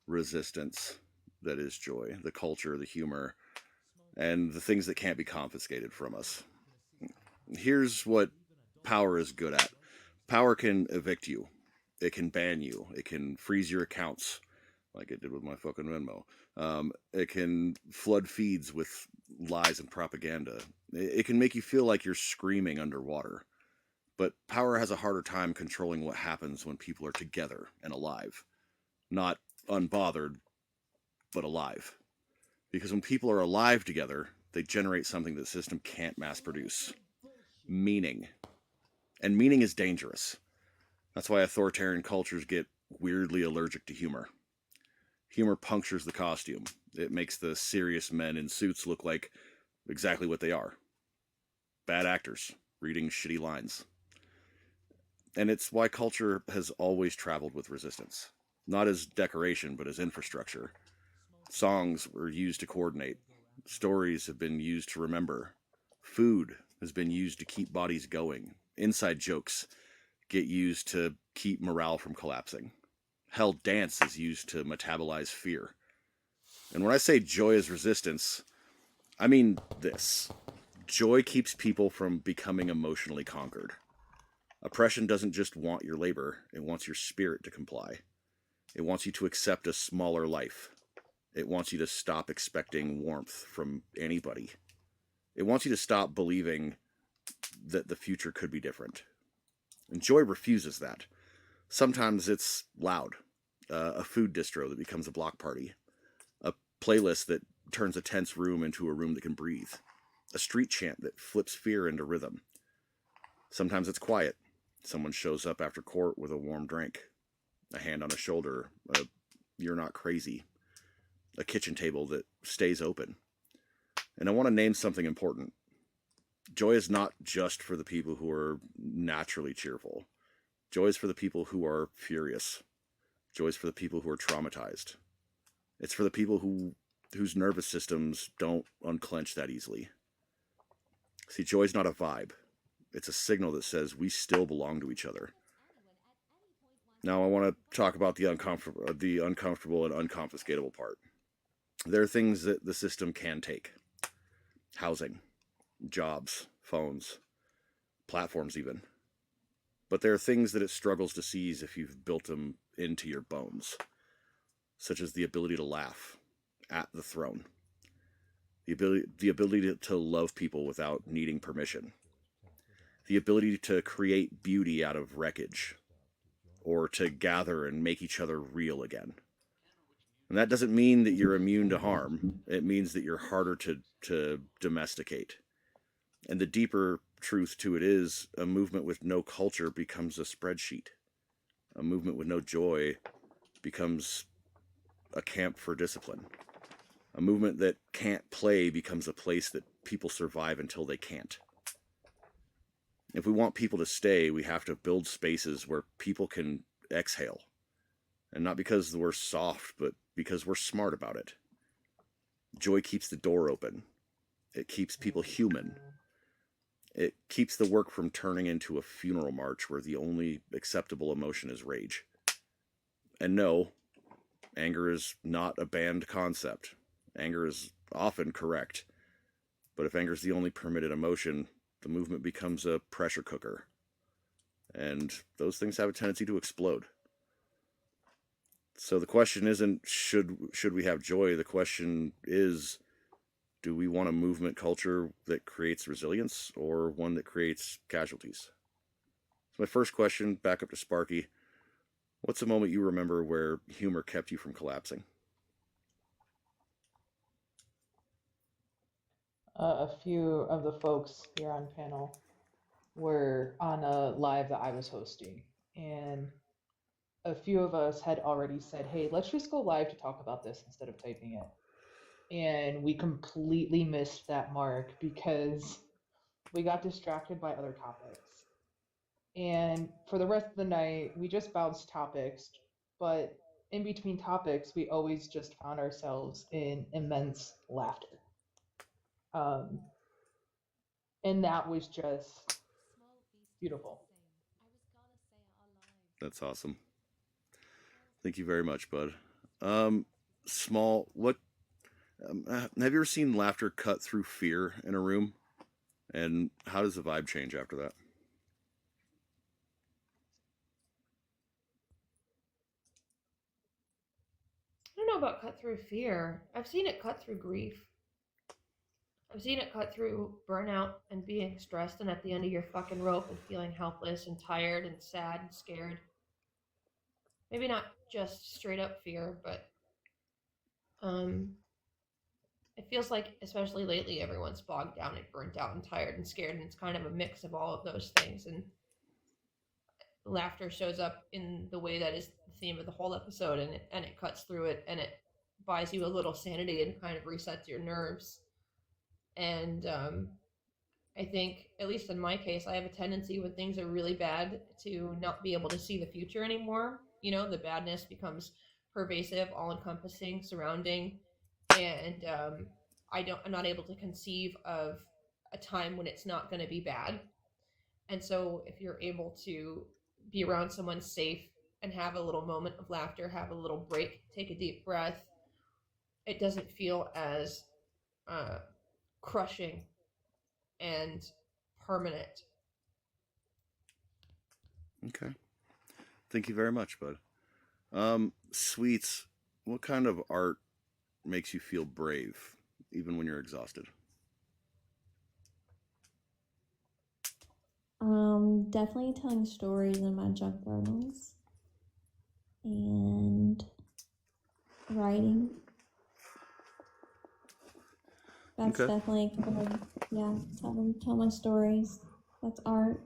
resistance that is Joy, the culture, the humor, and the things that can't be confiscated from us. Here's what power is good at. Power can evict you. It can ban you. It can freeze your accounts, like it did with my fucking Venmo. It can flood feeds with lies and propaganda. It can make you feel like you're screaming underwater. But power has a harder time controlling what happens when people are together and alive. Not unbothered, but alive. Because when people are alive together, they generate something that the system can't mass produce. Meaning. And meaning is dangerous. That's why authoritarian cultures get weirdly allergic to humor. Humor punctures the costume. It makes the serious men in suits look like exactly what they are. Bad actors, reading shitty lines. And it's why culture has always traveled with resistance. Not as decoration, but as infrastructure. Songs were used to coordinate. Stories have been used to remember. Food has been used to keep bodies going. Inside jokes get used to keep morale from collapsing. Hell, dance is used to metabolize fear. And when I say joy is resistance, I mean this. Joy keeps people from becoming emotionally conquered. Oppression doesn't just want your labor, it wants your spirit to comply. It wants you to accept a smaller life. It wants you to stop expecting warmth from anybody. It wants you to stop believing that the future could be different. And joy refuses that. Sometimes it's loud. A food distro that becomes a block party. A playlist that turns a tense room into a room that can breathe. A street chant that flips fear into rhythm. Sometimes it's quiet. Someone shows up after court with a warm drink. A hand on a shoulder. You're not crazy. A kitchen table that stays open. And I want to name something important. Joy is not just for the people who are naturally cheerful. Joy is for the people who are furious. Joy is for the people who are traumatized. It's for the people whose nervous systems don't unclench that easily. See, joy is not a vibe. It's a signal that says we still belong to each other. Now I want to talk about the uncomfortable and unconfiscatable part. There are things that the system can take. Housing, jobs, phones, platforms even. But there are things that it struggles to seize if you've built them into your bones, such as the ability to laugh at the throne. the ability to love people without needing permission, the ability to create beauty out of wreckage, or to gather and make each other real again. And that doesn't mean that you're immune to harm. It means that you're harder to domesticate. And the deeper truth to it is, a movement with no culture becomes a spreadsheet. A movement with no joy becomes a camp for discipline. A movement that can't play becomes a place that people survive until they can't. If we want people to stay, we have to build spaces where people can exhale. And not because we're soft, but because we're smart about it. Joy keeps the door open. It keeps people human. It keeps the work from turning into a funeral march where the only acceptable emotion is rage. And no, anger is not a banned concept. Anger is often correct. But if anger is the only permitted emotion, the movement becomes a pressure cooker. And those things have a tendency to explode. So the question isn't should we have joy? The question is, do we want a movement culture that creates resilience or one that creates casualties? So my first question, back up to Sparky. What's a moment you remember where humor kept you from collapsing? A few of the folks here on panel were on a live that I was hosting, and a few of us had already said, hey, let's just go live to talk about this instead of typing it. And we completely missed that mark because we got distracted by other topics. And for the rest of the night, we just bounced topics, but in between topics, we always just found ourselves in immense laughter. And that was just beautiful. That's awesome. Thank you very much, bud. Have you ever seen laughter cut through fear in a room? And how does the vibe change after that? I don't know about cut through fear. I've seen it cut through grief. I've seen it cut through burnout and being stressed and at the end of your fucking rope and feeling helpless and tired and sad and scared. Maybe not just straight up fear, but it feels like, especially lately, everyone's bogged down and burnt out and tired and scared, and it's kind of a mix of all of those things. And laughter shows up in the way that is the theme of the whole episode, and it cuts through it, and it buys you a little sanity and kind of resets your nerves. And I think, at least in my case, I have a tendency when things are really bad to not be able to see the future anymore. You know, the badness becomes pervasive, all-encompassing, surrounding, and I'm not able to conceive of a time when it's not going to be bad. And so if you're able to be around someone safe and have a little moment of laughter, have a little break, take a deep breath, it doesn't feel as crushing and permanent. Okay. Thank you very much, bud. Sweets, what kind of art makes you feel brave, even when you're exhausted? Definitely telling stories in my junk journals and writing. That's Okay. definitely good. Yeah, tell my stories. That's art.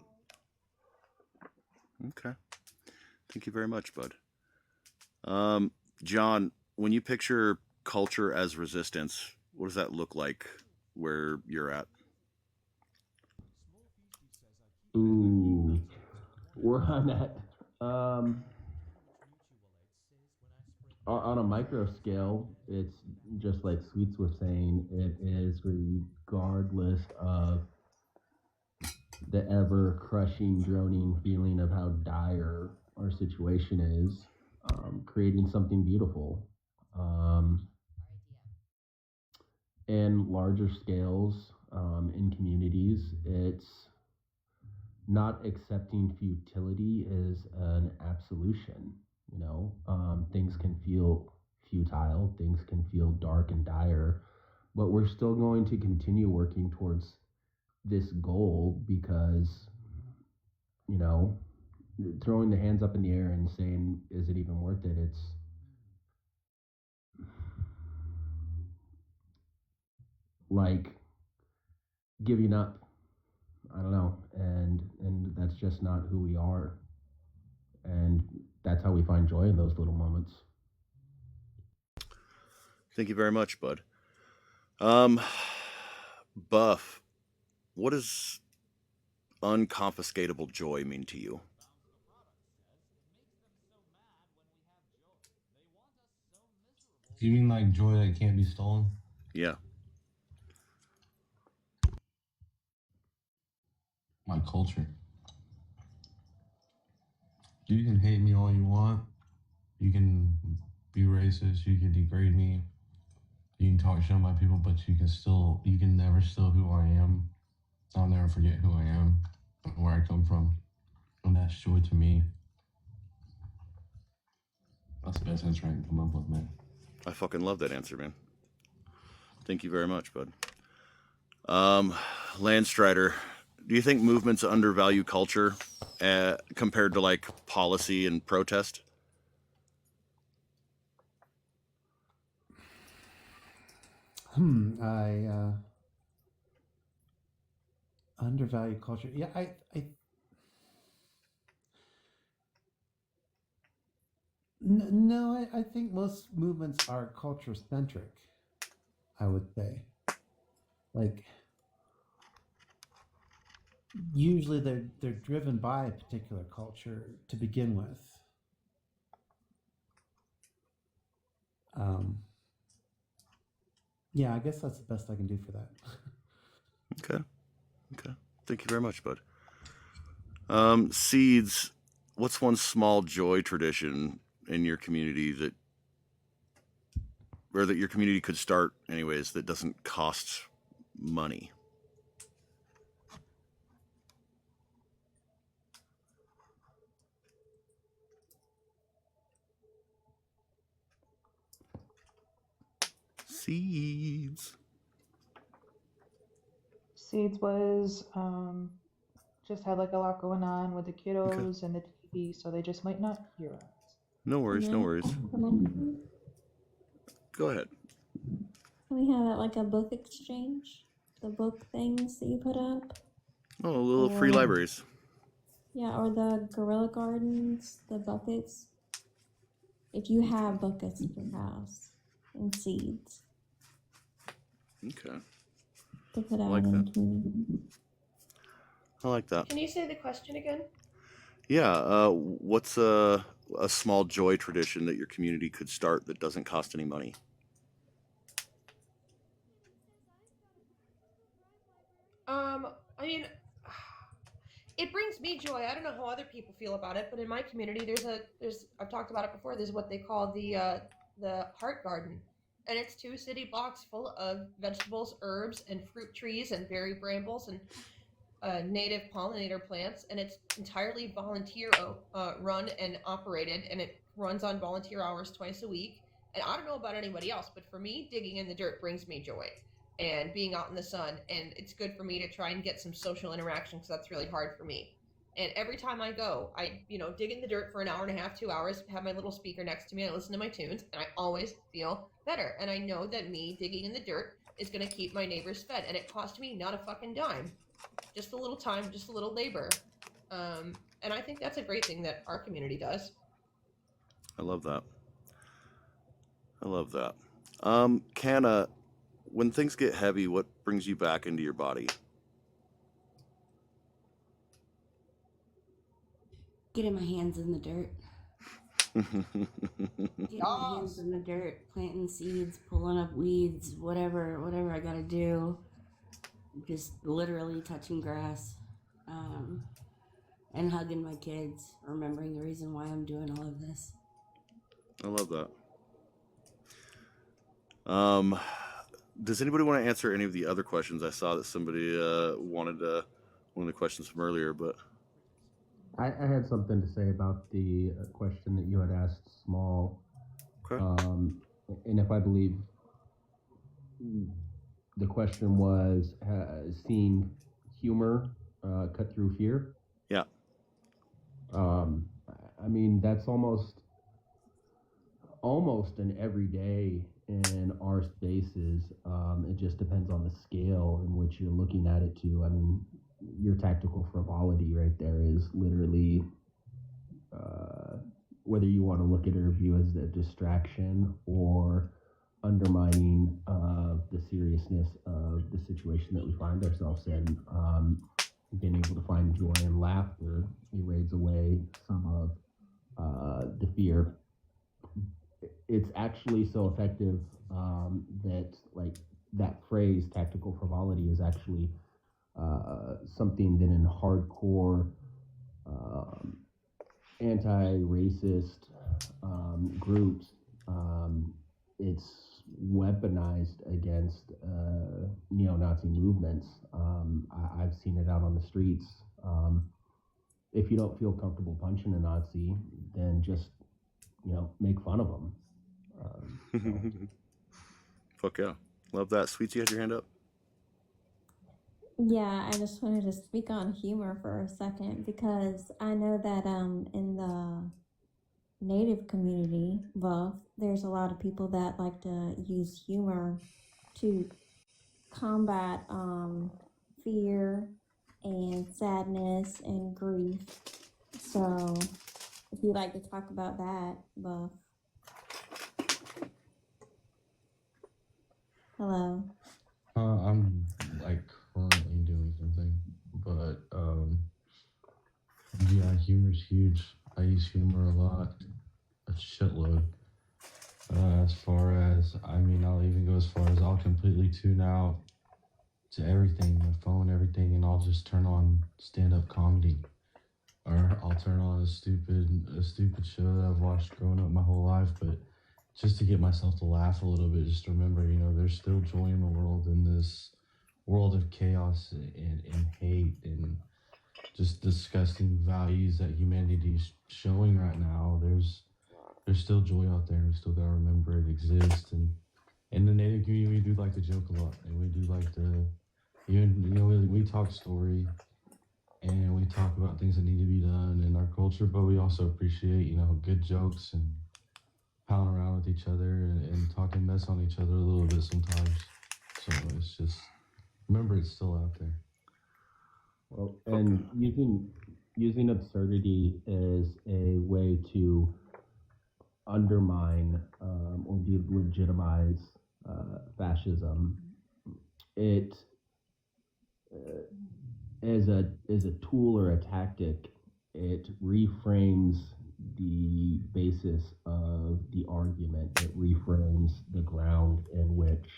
Okay. Thank you very much, bud. John, when you picture culture as resistance, what does that look like where you're at? Ooh, where I'm at. On a micro scale, it's just like Sweets was saying, it is regardless of the ever crushing, droning feeling of how dire our situation is, creating something beautiful. And larger scales, in communities, it's not accepting futility is an absolution. You know, things can feel futile, things can feel dark and dire, but we're still going to continue working towards this goal because, you know, throwing the hands up in the air and saying, is it even worth it? It's like giving up. I don't know. And that's just not who we are. And that's how we find joy in those little moments. Thank you very much, Bud. Buff, what does unconfiscatable joy mean to you? You mean like joy that can't be stolen? Yeah. My culture. You can hate me all you want. You can be racist. You can degrade me. You can talk shit about people, but you can never steal who I am. I'll never forget who I am, where I come from. And that's joy to me. That's the best answer I can come up with, man. I fucking love that answer, man. Thank you very much, Bud. Landstrider, do you think movements undervalue culture compared to like policy and protest? I undervalue culture. Yeah, no, I think most movements are culture centric. I would say, like, usually they're driven by a particular culture to begin with. Yeah, I guess that's the best I can do for that. Okay. Thank you very much, Bud. Seeds, what's one small joy tradition in your community that your community could start anyways that doesn't cost money? Seeds was just had like a lot going on with the kiddos and the TV, so they just might not hear us. No worries. Go ahead. Can we have like a book exchange? The book things that you put up? Oh, little free libraries. Yeah, or the Gorilla Gardens, the buckets. If you have buckets in your house and seeds. Okay. To put out I like in the that. community. I like that. Can you say the question again? Yeah. What's a small joy tradition that your community could start that doesn't cost any money? I mean, it brings me joy. I don't know how other people feel about it, but in my community, there's I've talked about it before. There's what they call the heart garden, and it's 2 city blocks full of vegetables, herbs, and fruit trees, and berry brambles, and native pollinator plants, and it's entirely volunteer run and operated, and it runs on volunteer hours twice a week. And I don't know about anybody else, but for me, digging in the dirt brings me joy, and being out in the sun, and it's good for me to try and get some social interaction because that's really hard for me. And every time I go, I dig in the dirt for an hour and a half, 2 hours, have my little speaker next to me, I listen to my tunes, and I always feel better. And I know that me digging in the dirt is going to keep my neighbors fed, and it cost me not a fucking dime. Just a little time, just a little labor. And I think that's a great thing that our community does. I love that. Canna, when things get heavy, what brings you back into your body? Getting my hands in the dirt. Getting my hands in the dirt, planting seeds, pulling up weeds, whatever I gotta do. Just literally touching grass, and hugging my kids, remembering the reason why I'm doing all of this. I love that. Does anybody want to answer any of the other questions? I saw that somebody wanted one of the questions from earlier, but I had something to say about the question that you had asked, Small. Okay. And if I believe the question was seeing humor cut through fear. Yeah. I mean, that's almost an everyday in our spaces. It just depends on the scale in which you're looking at it to. I mean, your tactical frivolity right there is literally whether you want to look at it or view as a distraction or undermining the seriousness of the situation that we find ourselves in. Being able to find joy and laughter erades away some of the fear. It's actually so effective that like that phrase tactical frivolity is actually something that in hardcore anti-racist groups it's weaponized against neo-Nazi movements. I've seen it out on the streets. If you don't feel comfortable punching a Nazi, then just make fun of them. Fuck yeah. Love that. Sweets, you had your hand up? Yeah, I just wanted to speak on humor for a second because I know that in the Native community, there's a lot of people that like to use humor to combat fear and sadness and grief. So if you'd like to talk about that, Buff. Hello. I'm like currently doing something, but yeah, humor's huge. I use humor a lot, a shitload. As far as, I mean, I'll even go as far as I'll completely tune out to everything, my phone, everything, and I'll just turn on stand-up comedy, or I'll turn on a stupid show that I've watched growing up my whole life, but just to get myself to laugh a little bit, just to remember, there's still joy in the world, in this world of chaos and hate and just disgusting values that humanity is showing right now. There's still joy out there, and we still gotta remember it exists. And in the Native community, we do like to joke a lot, and we do like to, we talk story, and we talk about things that need to be done in our culture, but we also appreciate, good jokes and pounding around with each other and talking mess on each other a little bit sometimes. So it's just, remember, it's still out there. Well, and using absurdity as a way to undermine or delegitimize fascism, it as a tool or a tactic, it reframes the basis of the argument. It reframes the ground in which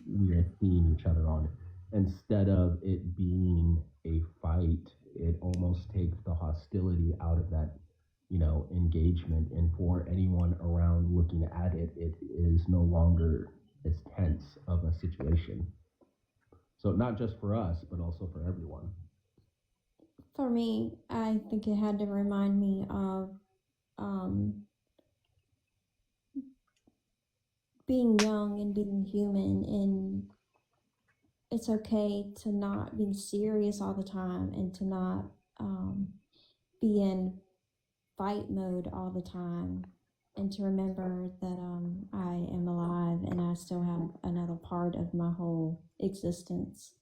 we are seeing each other on. Instead of it being a fight, it almost takes the hostility out of that, engagement. And for anyone around looking at it, it is no longer as tense of a situation. So not just for us, but also for everyone. For me, I think it had to remind me of being young and being human, and it's okay to not be serious all the time and to not be in fight mode all the time, and to remember that I am alive and I still have another part of my whole existence.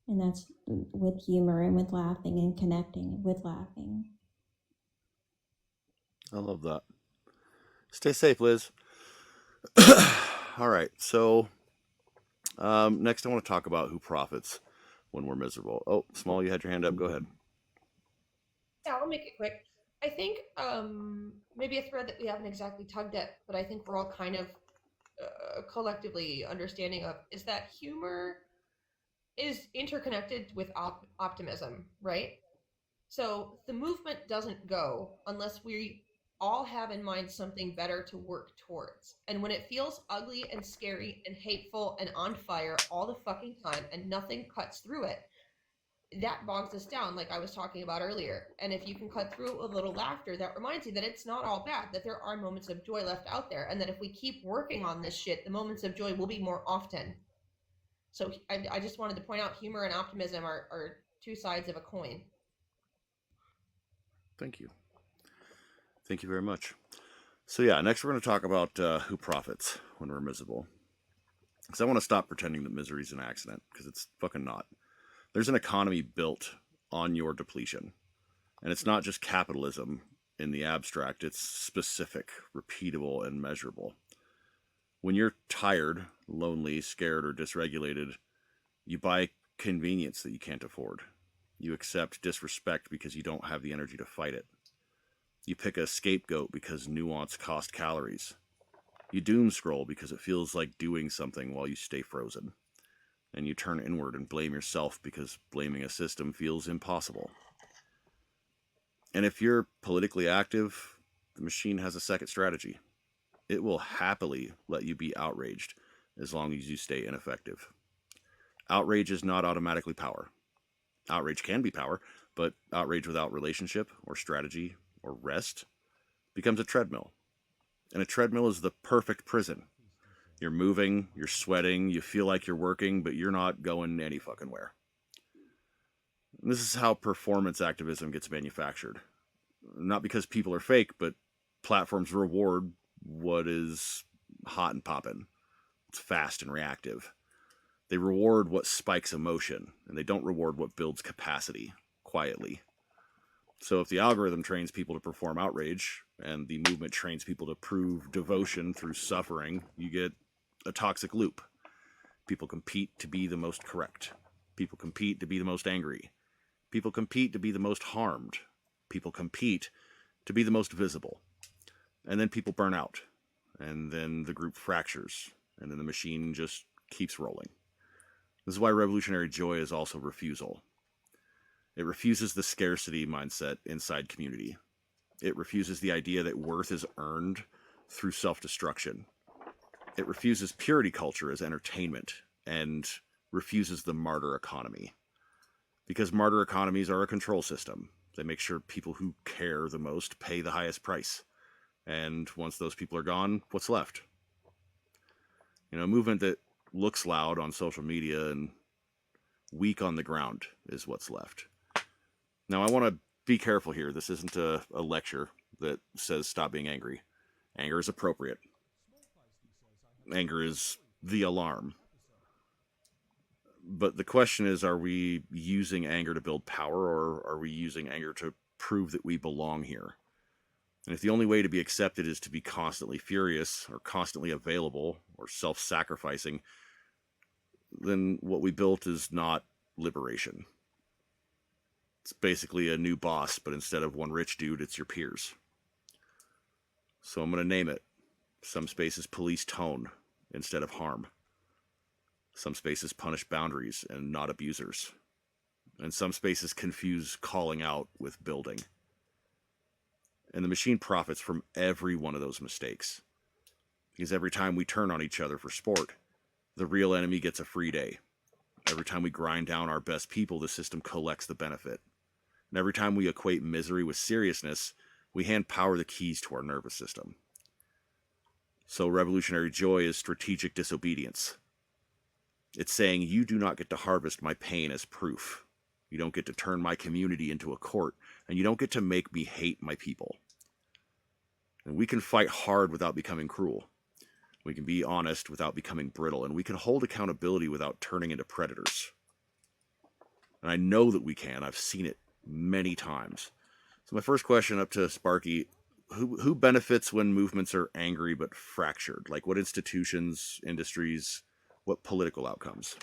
And that's with humor and with laughing and connecting with laughing. I love that. Stay safe, Liz. All right. So next I want to talk about who profits when we're miserable. Oh, Small, you had your hand up. Go ahead. Yeah, I'll make it quick. I think maybe a thread that we haven't exactly tugged at, but I think we're all kind of collectively understanding of, is that humor is interconnected with optimism, right? So the movement doesn't go unless we all have in mind something better to work towards. And when it feels ugly and scary and hateful and on fire all the fucking time and nothing cuts through it, that bogs us down, like I was talking about earlier. And if you can cut through it with a little laughter, that reminds you that it's not all bad, that there are moments of joy left out there, and that if we keep working on this shit, the moments of joy will be more often. So I just wanted to point out humor and optimism are two sides of a coin. Thank you. Thank you very much. So yeah, next we're going to talk about who profits when we're miserable. Because I want to stop pretending that misery is an accident, because it's fucking not. There's an economy built on your depletion. And it's not just capitalism in the abstract, it's specific, repeatable, and measurable. When you're tired, lonely, scared, or dysregulated, you buy convenience that you can't afford. You accept disrespect because you don't have the energy to fight it. You pick a scapegoat because nuance costs calories. You doom scroll because it feels like doing something while you stay frozen. And you turn inward and blame yourself because blaming a system feels impossible. And if you're politically active, the machine has a second strategy. It will happily let you be outraged as long as you stay ineffective. Outrage is not automatically power. Outrage can be power, but outrage without relationship or strategy or rest becomes a treadmill. And a treadmill is the perfect prison. You're moving, you're sweating, you feel like you're working, but you're not going any fucking where. And this is how performance activism gets manufactured. Not because people are fake, but platforms reward what is hot and poppin'. It's fast and reactive. They reward what spikes emotion, and they don't reward what builds capacity quietly. So if the algorithm trains people to perform outrage, and the movement trains people to prove devotion through suffering, you get a toxic loop. People compete to be the most correct. People compete to be the most angry. People compete to be the most harmed. People compete to be the most visible. And then people burn out. And then the group fractures. And then the machine just keeps rolling. This is why revolutionary joy is also refusal. It refuses the scarcity mindset inside community. It refuses the idea that worth is earned through self-destruction. It refuses purity culture as entertainment and refuses the martyr economy. Because martyr economies are a control system. They make sure people who care the most pay the highest price. And once those people are gone, what's left? A movement that looks loud on social media and weak on the ground is what's left. Now, I want to be careful here. This isn't a lecture that says stop being angry. Anger is appropriate. Anger is the alarm. But the question is, are we using anger to build power, or are we using anger to prove that we belong here? And if the only way to be accepted is to be constantly furious or constantly available or self-sacrificing, then what we built is not liberation. It's basically a new boss, but instead of one rich dude, it's your peers. So I'm going to name it. Some spaces police tone instead of harm. Some spaces punish boundaries and not abusers. And some spaces confuse calling out with building. And the machine profits from every one of those mistakes. Because every time we turn on each other for sport, the real enemy gets a free day. Every time we grind down our best people, the system collects the benefit. And every time we equate misery with seriousness, we hand power the keys to our nervous system. So revolutionary joy is strategic disobedience. It's saying you do not get to harvest my pain as proof. You don't get to turn my community into a court, and you don't get to make me hate my people. And we can fight hard without becoming cruel. We can be honest without becoming brittle, and we can hold accountability without turning into predators. And I know that we can. I've seen it many times. So my first question up to Sparky, who benefits when movements are angry but fractured? Like what institutions, industries, what political outcomes?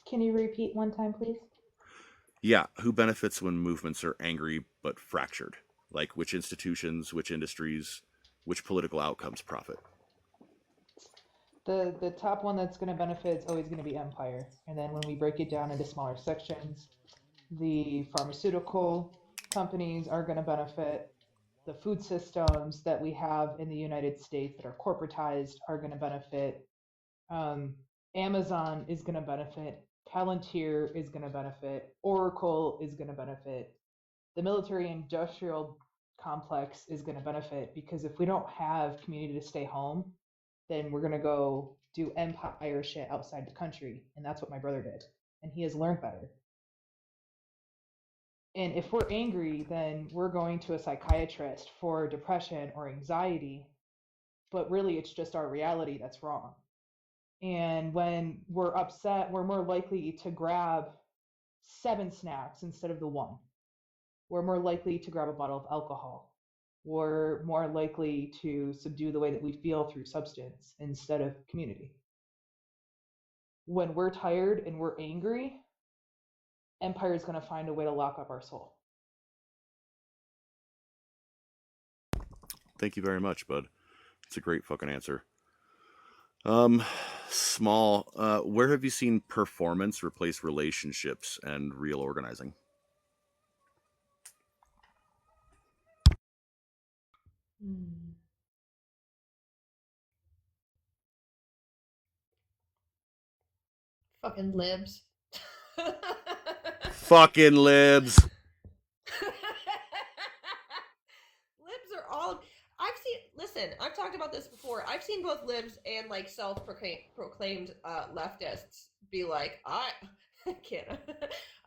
Can you repeat one time, please? Yeah, who benefits when movements are angry but fractured? Like which institutions, which industries, which political outcomes profit? The top one that's going to benefit is always going to be empire. And then when we break it down into smaller sections, the pharmaceutical companies are going to benefit. The food systems that we have in the United States that are corporatized are going to benefit. Amazon is going to benefit. Palantir is going to benefit. Oracle is going to benefit. The military industrial complex is going to benefit, because if we don't have community to stay home, then we're going to go do empire shit outside the country. And that's what my brother did. And he has learned better. And if we're angry, then we're going to a psychiatrist for depression or anxiety. But really, it's just our reality that's wrong. And when we're upset, we're more likely to grab 7 snacks instead of the 1. We're more likely to grab a bottle of alcohol. We're more likely to subdue the way that we feel through substance instead of community. When we're tired and we're angry, empire is going to find a way to lock up our soul. Thank you very much, bud. It's a great fucking answer. Small, where have you seen performance replace relationships and real organizing? Fucking libs. Fucking libs. Libs are all. Listen, I've talked about this before. I've seen both libs and like self-proclaimed leftists be like, I can't.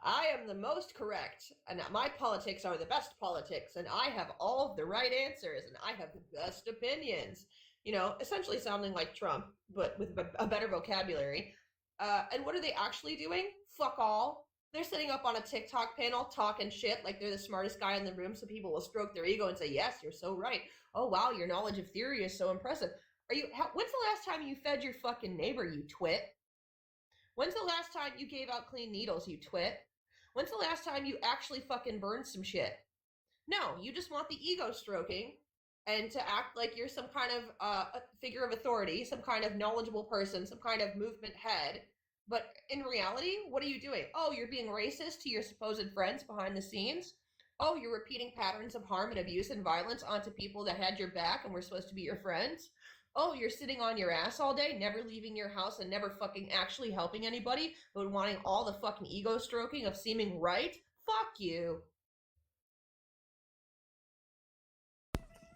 I am the most correct, and my politics are the best politics, and I have all of the right answers, and I have the best opinions. You know, essentially sounding like Trump, but with a better vocabulary. And what are they actually doing? Fuck all. They're sitting up on a TikTok panel talking shit like they're the smartest guy in the room, so people will stroke their ego and say, yes, you're so right. Oh, wow, your knowledge of theory is so impressive. When's the last time you fed your fucking neighbor, you twit? When's the last time you gave out clean needles, you twit? When's the last time you actually fucking burned some shit? No, you just want the ego stroking and to act like you're some kind of figure of authority, some kind of knowledgeable person, some kind of movement head. But in reality, what are you doing? Oh, you're being racist to your supposed friends behind the scenes? Oh, you're repeating patterns of harm and abuse and violence onto people that had your back and were supposed to be your friends? Oh, you're sitting on your ass all day, never leaving your house and never fucking actually helping anybody, but wanting all the fucking ego stroking of seeming right? Fuck you.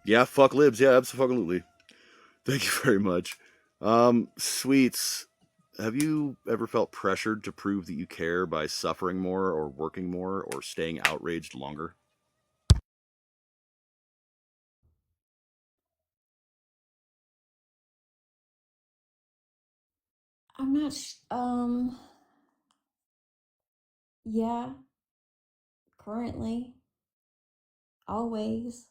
Yeah, fuck libs. Yeah, absolutely. Thank you very much. Sweets, have you ever felt pressured to prove that you care by suffering more or working more or staying outraged longer? I'm not. Yeah. Currently. Always.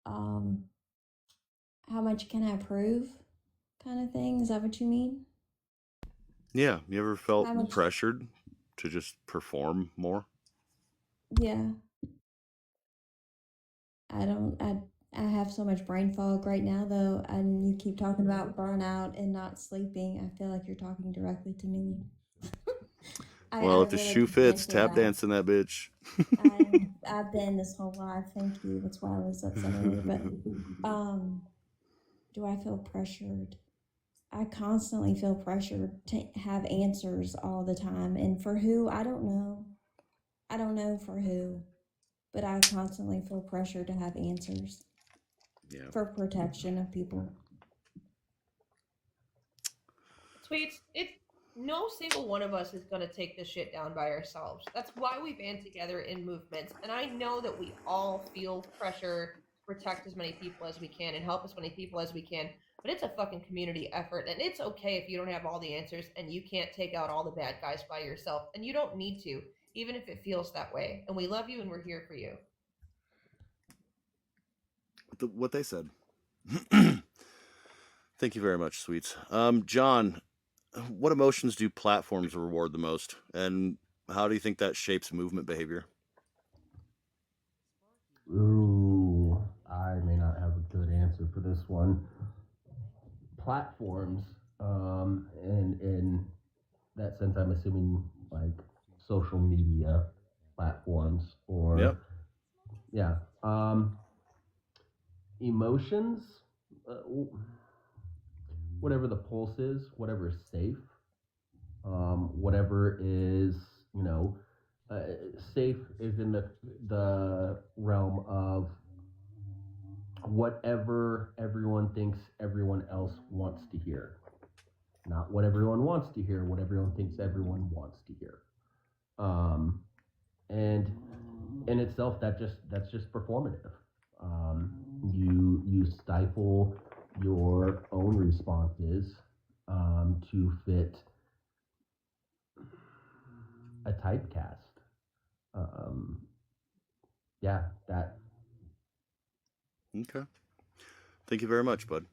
How much can I prove? Kind of thing. Is that what you mean? Yeah, you ever felt How much? pressured to just perform more? Yeah. I have so much brain fog right now, though, and you keep talking about burnout and not sleeping. I feel like you're talking directly to me. Well, I if the really shoe fits, can't tap dancing that bitch. I've been this whole life. Thank you. That's why I was upset earlier. But do I feel pressured? I constantly feel pressured to have answers all the time, and for who, I don't know. I don't know for who, but I constantly feel pressure to have answers. Yeah. For protection of people. Sweets, no single one of us is going to take this shit down by ourselves. That's why we band together in movements. And I know that we all feel pressure to protect as many people as we can and help as many people as we can. But it's a fucking community effort. And it's okay if you don't have all the answers and you can't take out all the bad guys by yourself. And you don't need to, even if it feels that way. And we love you and we're here for you. What they said. Thank you very much, Sweets. John, what emotions do platforms reward the most? And how do you think that shapes movement behavior? Ooh, I may not have a good answer for this one. Platforms, in that sense, I'm assuming like social media platforms or Yep. Yeah. Emotions, whatever the pulse is, whatever is safe, whatever is, safe is in the realm of whatever everyone thinks everyone else wants to hear. not what everyone wants to hear, what everyone thinks everyone wants to hear. And in itself, that's just performative. You stifle your own responses to fit a typecast. Yeah, that. Okay. Thank you very much, bud.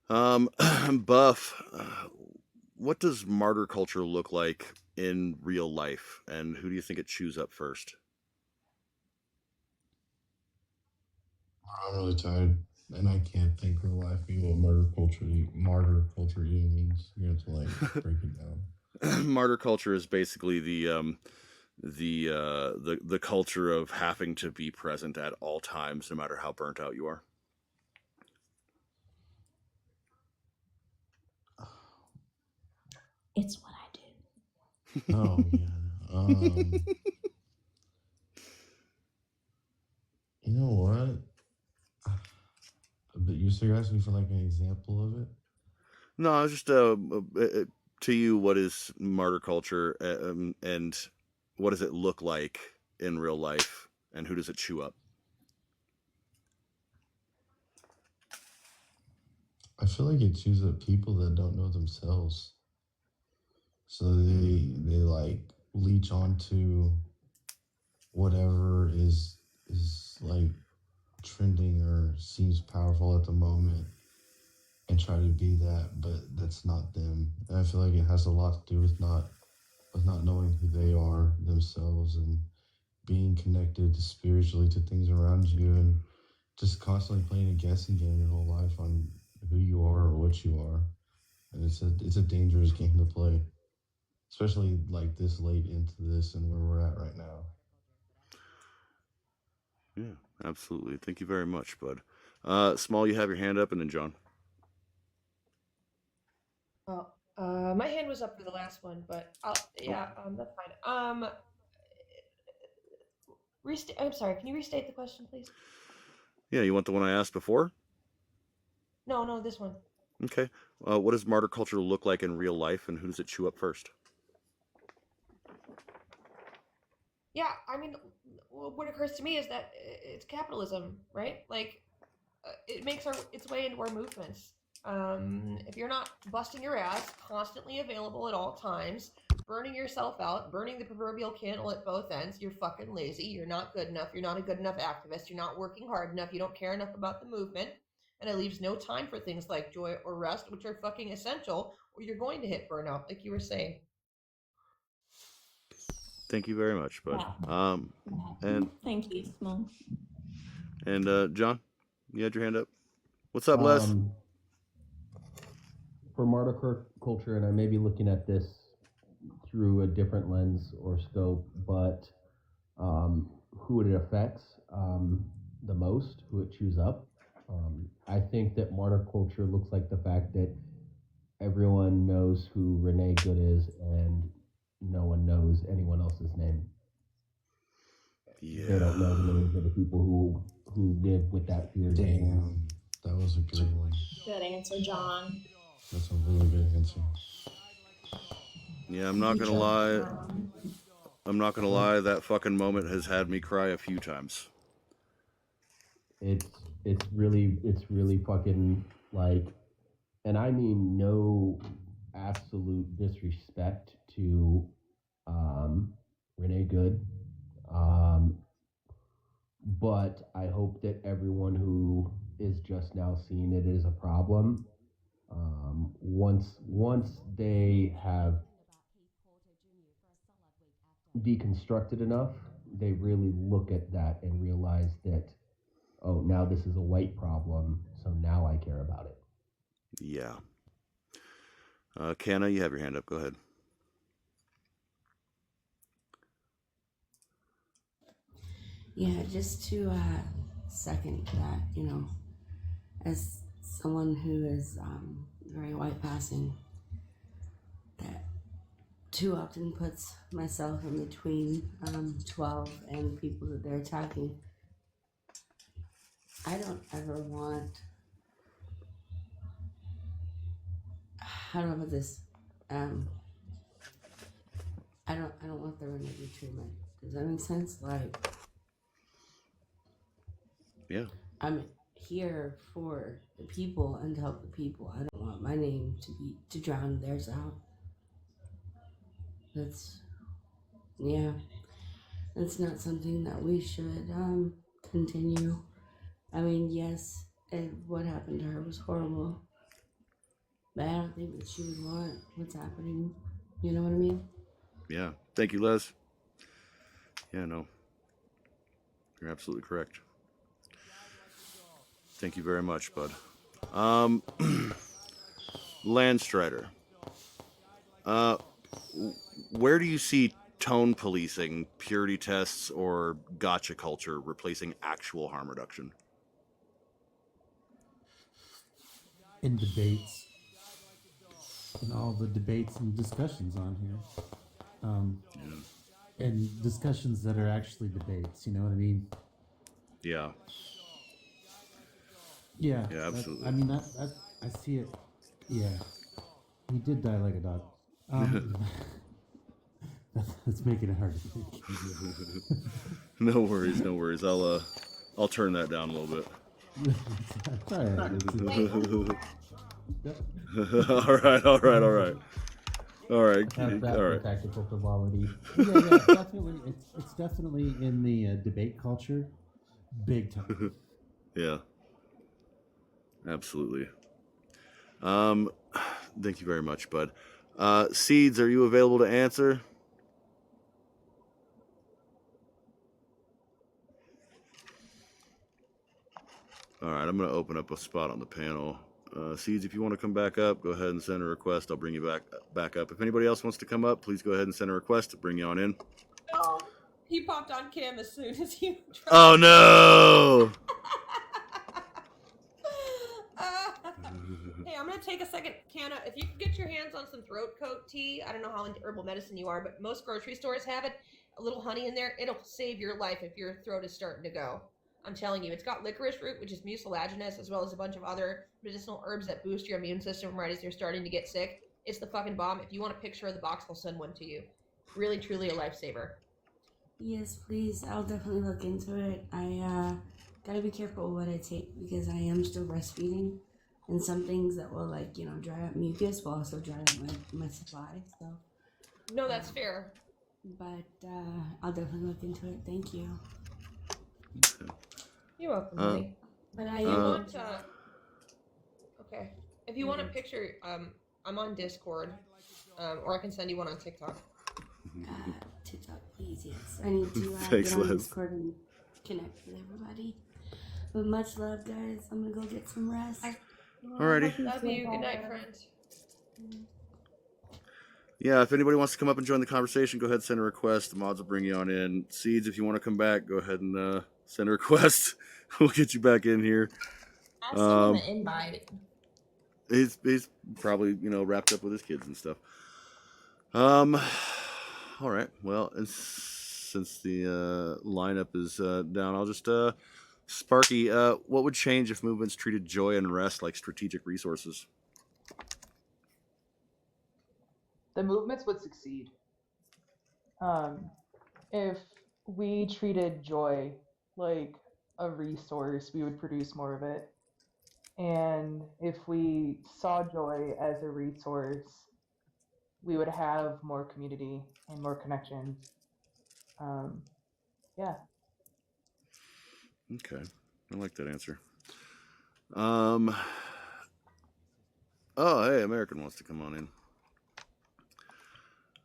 Buff, what does martyr culture look like in real life, and who do you think it chews up first? I'm really tired, and I can't think for the life of me what martyr culture even means. You have to like break it down. Martyr culture is basically the culture of having to be present at all times, no matter how burnt out you are. It's what I do. Oh yeah. You know what? But you're asking for like an example of it. No, I was just to you, what is martyr culture, and what does it look like in real life, and who does it chew up? I feel like it chews up people that don't know themselves. So they like leech onto whatever is like trending or seems powerful at the moment and try to be that, but that's not them. And I feel like it has a lot to do with not knowing who they are themselves and being connected spiritually to things around you and just constantly playing a guessing game your whole life on who you are or what you are. And it's a dangerous game to play, especially like this late into this and where we're at right now. Yeah, absolutely. Thank you very much, bud. Small, you have your hand up, and then John. Oh, my hand was up for the last one, but that's fine. I'm sorry. Can you restate the question, please? Yeah, you want the one I asked before? No, this one. Okay. What does martyr culture look like in real life, and who does it chew up first? Yeah, I mean, what occurs to me is that it's capitalism, right? Like, it makes its way into our movements. If you're not busting your ass, constantly available at all times, burning yourself out, burning the proverbial candle at both ends, you're fucking lazy, you're not good enough, you're not a good enough activist, you're not working hard enough, you don't care enough about the movement, and it leaves no time for things like joy or rest, which are fucking essential, or you're going to hit burnout, like you were saying. Thank you very much, bud. Wow. And Thank you, Small. And John, you had your hand up. What's up, Les? For martyr culture, and I may be looking at this through a different lens or scope, but who it affects the most, who it chews up. I think that martyr culture looks like the fact that everyone knows who Renee Good is and no one knows anyone else's name. Yeah. They don't know the names of the people who live with that fear. Damn, that was a good one. Good answer, John. That's a really good answer. Yeah, I'm not gonna lie. That fucking moment has had me cry a few times. It's really fucking like, and I mean no absolute disrespect to Renee Good, but I hope that everyone who is just now seeing it as a problem, once they have deconstructed enough, they really look at that and realize that, oh, now this is a white problem, so now I care about it. Yeah. Canna, you have your hand up. Go ahead. Yeah, just to second that, as someone who is very white passing, that too often puts myself in between 12 and the people that they're attacking. I don't ever want how do I put this? Um, I don't want the renegade treatment. Does that make sense? Like, Yeah. I'm here for the people and to help the people. I don't want my name to drown theirs out. That's not something that we should continue. I mean, yes, what happened to her was horrible, but I don't think that she would want what's happening. You know what I mean? Yeah. Thank you, Les. Yeah, no. You're absolutely correct. Thank you very much, bud. Landstrider. Where do you see tone policing, purity tests, or gotcha culture replacing actual harm reduction? In debates, in all the debates and discussions on here, and discussions that are actually debates. You know what I mean? Yeah. Yeah. Yeah, absolutely. I mean, I see it. Yeah, he did die like a dog. That's making it hard to think. No worries, no worries. I'll turn that down a little bit. It's all right. All right. Have that All right. for tactical frivolity. Yeah, definitely. It's definitely in the debate culture, big time. Yeah. Absolutely. Thank you very much, bud. Seeds, are you available to answer? All right, I'm going to open up a spot on the panel. Seeds, if you want to come back up, go ahead and send a request. I'll bring you back up. If anybody else wants to come up, please go ahead and send a request to bring you on in. Oh, he popped on cam as soon as you. Oh no! Hey, I'm gonna take a second, Canna. If you can get your hands on some throat coat tea, I don't know how into herbal medicine you are, but most grocery stores have it. A little honey in there, it'll save your life if your throat is starting to go. I'm telling you, it's got licorice root, which is mucilaginous, as well as a bunch of other medicinal herbs that boost your immune system right as you're starting to get sick. It's the fucking bomb. If you want a picture of the box, I'll send one to you. Really, truly a lifesaver. Yes, please. I'll definitely look into it. I gotta be careful what I take because I am still breastfeeding, and some things that will dry up mucus will also dry up my supply. So. No, that's fair. But I'll definitely look into it. Thank you. Okay. You're welcome, honey. But If you want okay. If you want a picture, I'm on Discord, or I can send you one on TikTok. TikTok, please, yes. I need to Thanks, get on Les. Discord and connect with everybody. But much love, guys. I'm gonna go get some rest. Alrighty. Love you. Good night, friends. Yeah, if anybody wants to come up and join the conversation, go ahead and send a request. The mods will bring you on in. Seeds, if you want to come back, go ahead and send a request. We'll get you back in here. I still want to invite. He's probably wrapped up with his kids and stuff. All right. Well, and since the lineup is down, I'll just Sparky. What would change if movements treated joy and rest like strategic resources? The movements would succeed. If we treated joy like a resource, we would produce more of it. And if we saw joy as a resource, we would have more community and more connections. Yeah. Okay, I like that answer. Oh, hey, American wants to come on in.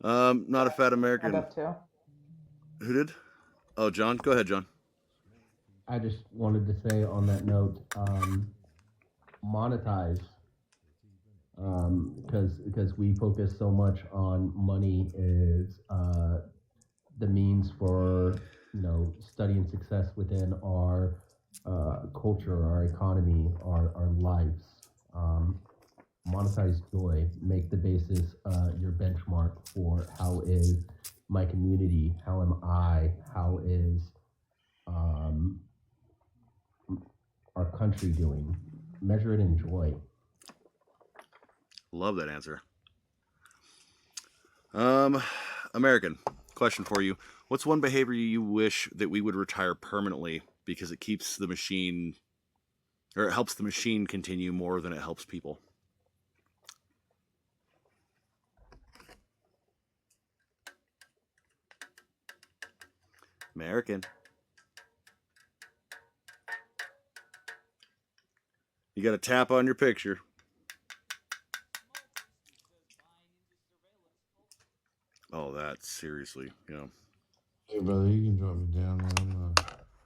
Not a fat American. I'd love to. Who did? Oh, John. Go ahead, John. I just wanted to say on that note, monetize, because we focus so much on money is the means for study and success within our culture, our economy, our lives. Monetize joy, make the basis your benchmark for how is my community, how am I, how is our country doing. Measure it in joy. Love that answer. American, question for you. What's one behavior you wish that we would retire permanently because it keeps the machine, or it helps the machine continue more than it helps people? American. You got to tap on your picture. Oh, that seriously, you know. Hey, brother, you can drop me down, man.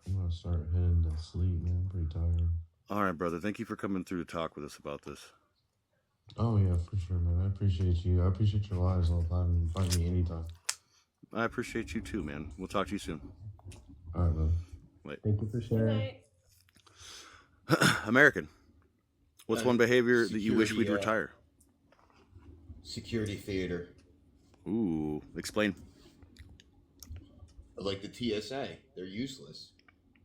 I'm gonna start heading to sleep, man. I'm pretty tired. All right, brother. Thank you for coming through to talk with us about this. Oh, yeah, for sure, man. I appreciate you. I appreciate your lives all the time. Find me anytime. I appreciate you too, man. We'll talk to you soon. All right, brother. Wait. Thank you for sharing. American, what's one behavior that you wish we'd security, retire? Security theater. Ooh, explain. Like the TSA, they're useless.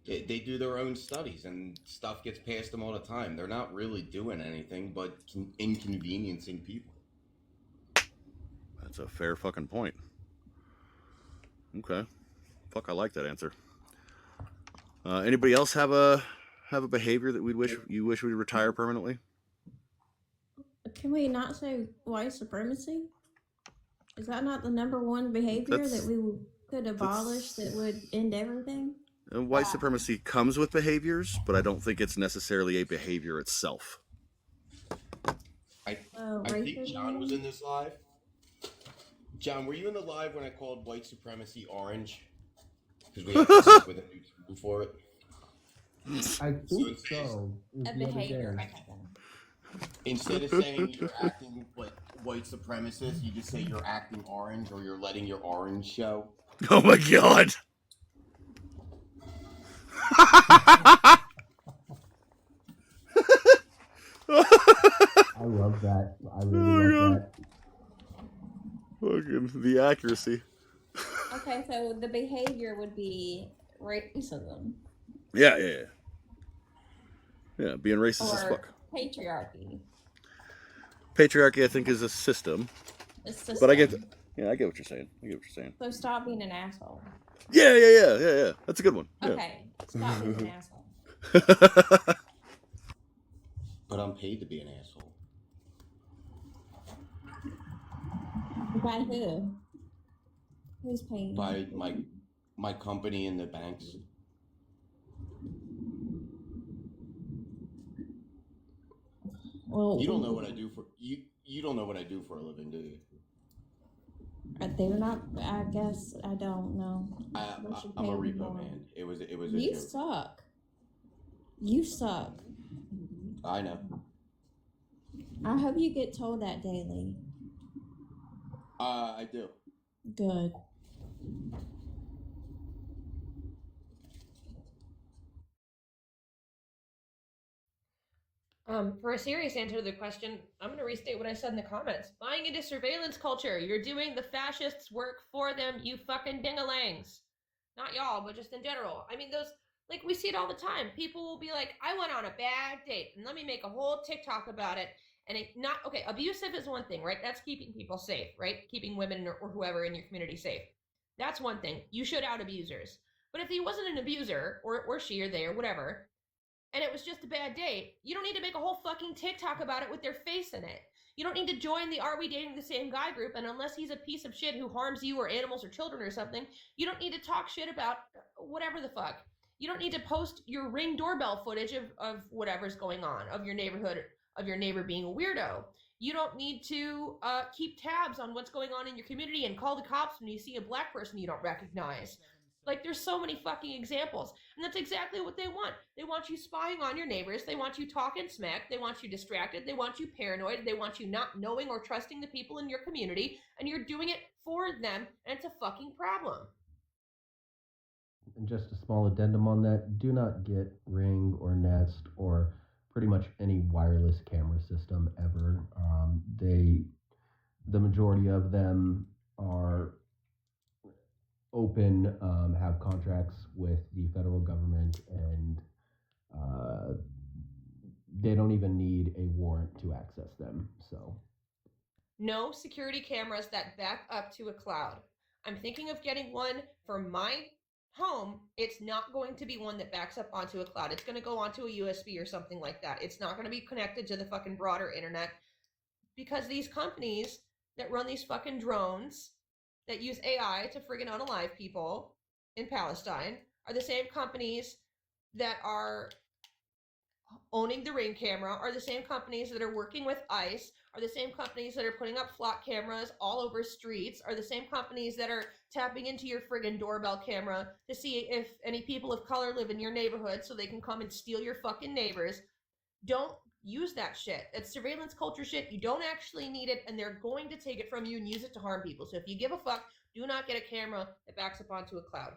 They do their own studies and stuff gets past them all the time. They're not really doing anything but inconveniencing people. That's a fair fucking point. Okay. Fuck, I like that answer. Anybody else have a behavior that you wish we'd retire permanently? Can we not say white supremacy? Is that not the number one behavior that we could abolish that would end everything? And white supremacy comes with behaviors, but I don't think it's necessarily a behavior itself. I think John was in this live. John, were you in the live when I called white supremacy orange? Because we have to stick with a new term for it. I think so. A behavior. Instead of saying you're acting like white supremacist, you just say you're acting orange or you're letting your orange show. Oh my god! I love that. I really love that. Fucking the accuracy. Okay, so the behavior would be racism. Yeah. Yeah, being racist as Or fuck. patriarchy. Patriarchy, I think, is a system. A system. But I get what you're saying. So stop being an asshole. Yeah. That's a good one. Yeah. Okay, stop being an asshole. But I'm paid to be an asshole. By who? Who's paying? By my company and the banks. Well, you don't know what I do for you. You don't know what I do for a living, do you? They're not. I guess I don't know. I'm a repo man. It was a You joke. suck. You suck. I know. I hope you get told that daily. I do. Good. For a serious answer to the question, I'm going to restate what I said in the comments. Buying into surveillance culture. You're doing the fascists' work for them, you fucking dingalangs. Not y'all, but just in general. I mean, like, we see it all the time. People will be like, I went on a bad date, and let me make a whole TikTok about it. And abusive is one thing, right? That's keeping people safe, right? Keeping women or whoever in your community safe. That's one thing. You should out abusers. But if he wasn't an abuser, or she or they or whatever, and it was just a bad date, you don't need to make a whole fucking TikTok about it with their face in it. You don't need to join the Are We Dating the Same Guy group, and unless he's a piece of shit who harms you or animals or children or something, you don't need to talk shit about whatever the fuck. You don't need to post your Ring doorbell footage of whatever's going on, of your neighborhood, of your neighbor being a weirdo. You don't need to keep tabs on what's going on in your community and call the cops when you see a black person you don't recognize. Like, there's so many fucking examples. And that's exactly what they want. They want you spying on your neighbors. They want you talking smack. They want you distracted. They want you paranoid. They want you not knowing or trusting the people in your community. And you're doing it for them, and it's a fucking problem. And just a small addendum on that, do not get Ring or Nest or pretty much any wireless camera system ever. The majority of them are open, have contracts with the federal government, and they don't even need a warrant to access them. So no security cameras that back up to a cloud. I'm thinking of getting one for my home. It's not going to be one that backs up onto a cloud. It's going to go onto a USB or something like that. It's not going to be connected to the fucking broader internet, because these companies that run these fucking drones that use AI to friggin' unalive people in Palestine are the same companies that are owning the Ring camera, are the same companies that are working with ICE, are the same companies that are putting up flock cameras all over streets, are the same companies that are tapping into your friggin' doorbell camera to see if any people of color live in your neighborhood so they can come and steal your fucking neighbors. Don't use that shit. It's surveillance culture shit. You don't actually need it, and they're going to take it from you and use it to harm people. So if you give a fuck, do not get a camera that backs up onto a cloud.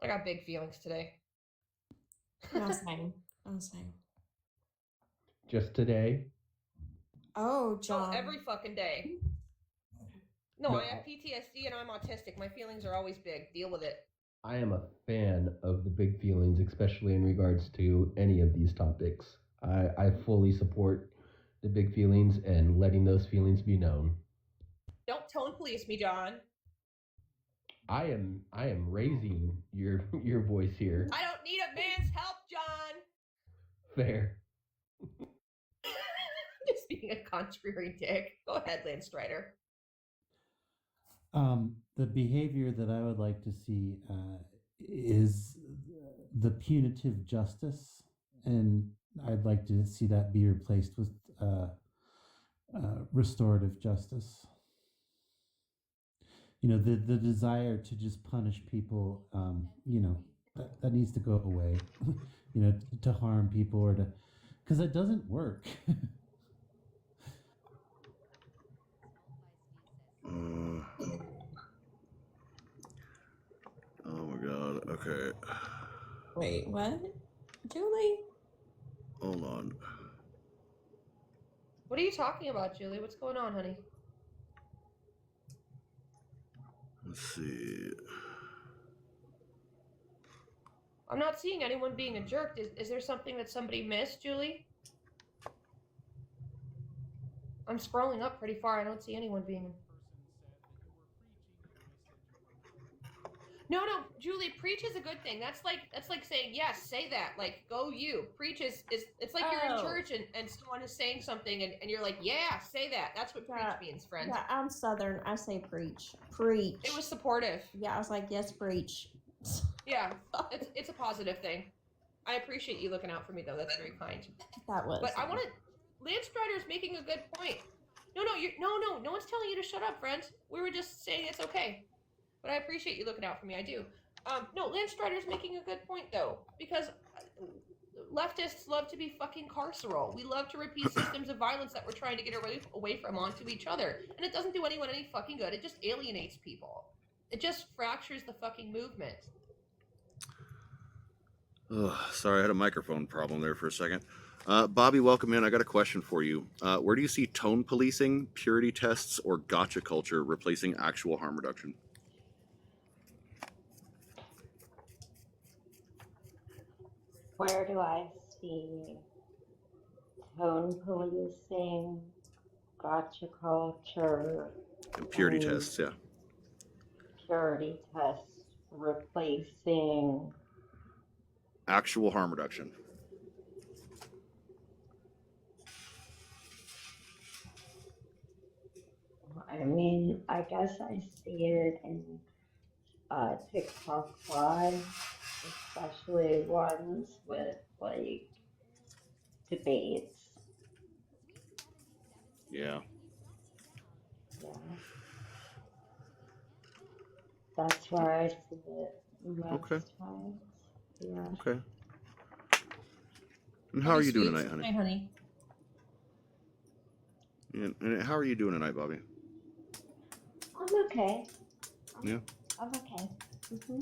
I got big feelings today. I'm saying. I'm saying. Just today. Oh, John. Oh, every fucking day. No, No, I have PTSD and I'm autistic. My feelings are always big. Deal with it. I am a fan of the big feelings, especially in regards to any of these topics. I fully support the big feelings and letting those feelings be known. Don't tone police me, John. I am raising your voice here. I don't need a man's help, John. Fair. Just being a contrary dick. Go ahead, Lance Strider. The behavior that I would like to see is the punitive justice, and I'd like to see that be replaced with restorative justice. You know, the desire to just punish people, you know, that needs to go away. You know, to harm people or to, because it doesn't work. Oh my god. Okay. Wait, what? Julie? Hold on. What are you talking about, Julie? What's going on, honey? Let's see. I'm not seeing anyone being a jerk. Is there something that somebody missed, Julie? I'm scrolling up pretty far. I don't see anyone being... No, Julie, preach is a good thing. That's like saying, yes, say that. Like, go you. Preach is it's like you're in church and someone is saying something and you're like, yeah, say that. That's what preach means, friend. Yeah, I'm Southern. I say preach. Preach. It was supportive. Yeah, I was like, yes, preach. Yeah, it's a positive thing. I appreciate you looking out for me, though. That's very kind. That was. But I want to... Lance Strider's making a good point. No one's telling you to shut up, friend. We were just saying it's okay. But I appreciate you looking out for me. I do. No, Lance Strider's making a good point, though. Because leftists love to be fucking carceral. We love to repeat systems of violence that we're trying to get away from onto each other. And it doesn't do anyone any fucking good. It just alienates people. It just fractures the fucking movement. Ugh, sorry, I had a microphone problem there for a second. Bobby, welcome in. I got a question for you. Where do you see tone policing, purity tests, or gotcha culture replacing actual harm reduction? Where do I see tone policing, gotcha culture, And purity tests, yeah. purity tests replacing Actual harm reduction. I mean, I guess I see it in TikTok live, especially ones with like debates. Yeah. Yeah. That's where I see it most Okay. times. Yeah. Okay. And how are you doing tonight, honey? Hi, honey. And how are you doing tonight, Bobby? I'm okay. Yeah. I'm okay. Okay.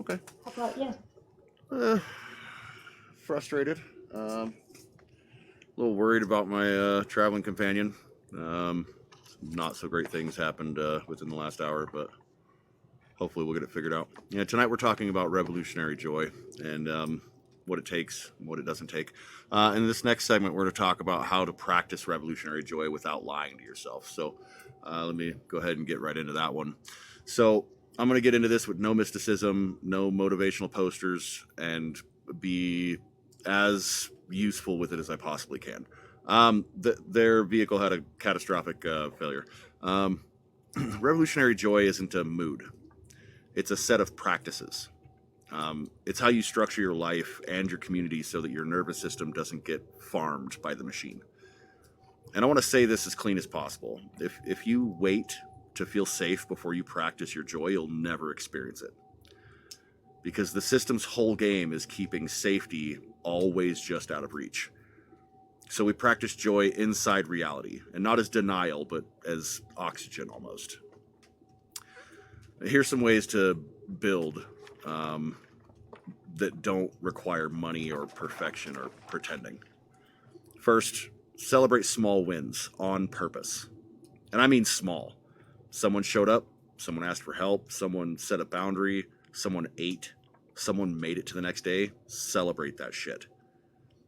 Okay. How about you? Frustrated. A little worried about my traveling companion. Not so great things happened within the last hour, but hopefully we'll get it figured out. Yeah, tonight we're talking about revolutionary joy and what it takes, what it doesn't take. In this next segment, we're going to talk about how to practice revolutionary joy without lying to yourself. So let me go ahead and get right into that one. So I'm going to get into this with no mysticism, no motivational posters, and be as useful with it as I possibly can. Their vehicle had a catastrophic failure. Revolutionary joy isn't a mood. It's a set of practices. It's how you structure your life and your community so that your nervous system doesn't get farmed by the machine. And I want to say this as clean as possible. If you wait to feel safe before you practice your joy, you'll never experience it. Because the system's whole game is keeping safety always just out of reach. So we practice joy inside reality, and not as denial, but as oxygen almost. Here's some ways to build that don't require money or perfection or pretending. First, celebrate small wins on purpose. And I mean small. Someone showed up, someone asked for help, someone set a boundary, someone ate, someone made it to the next day. Celebrate that shit.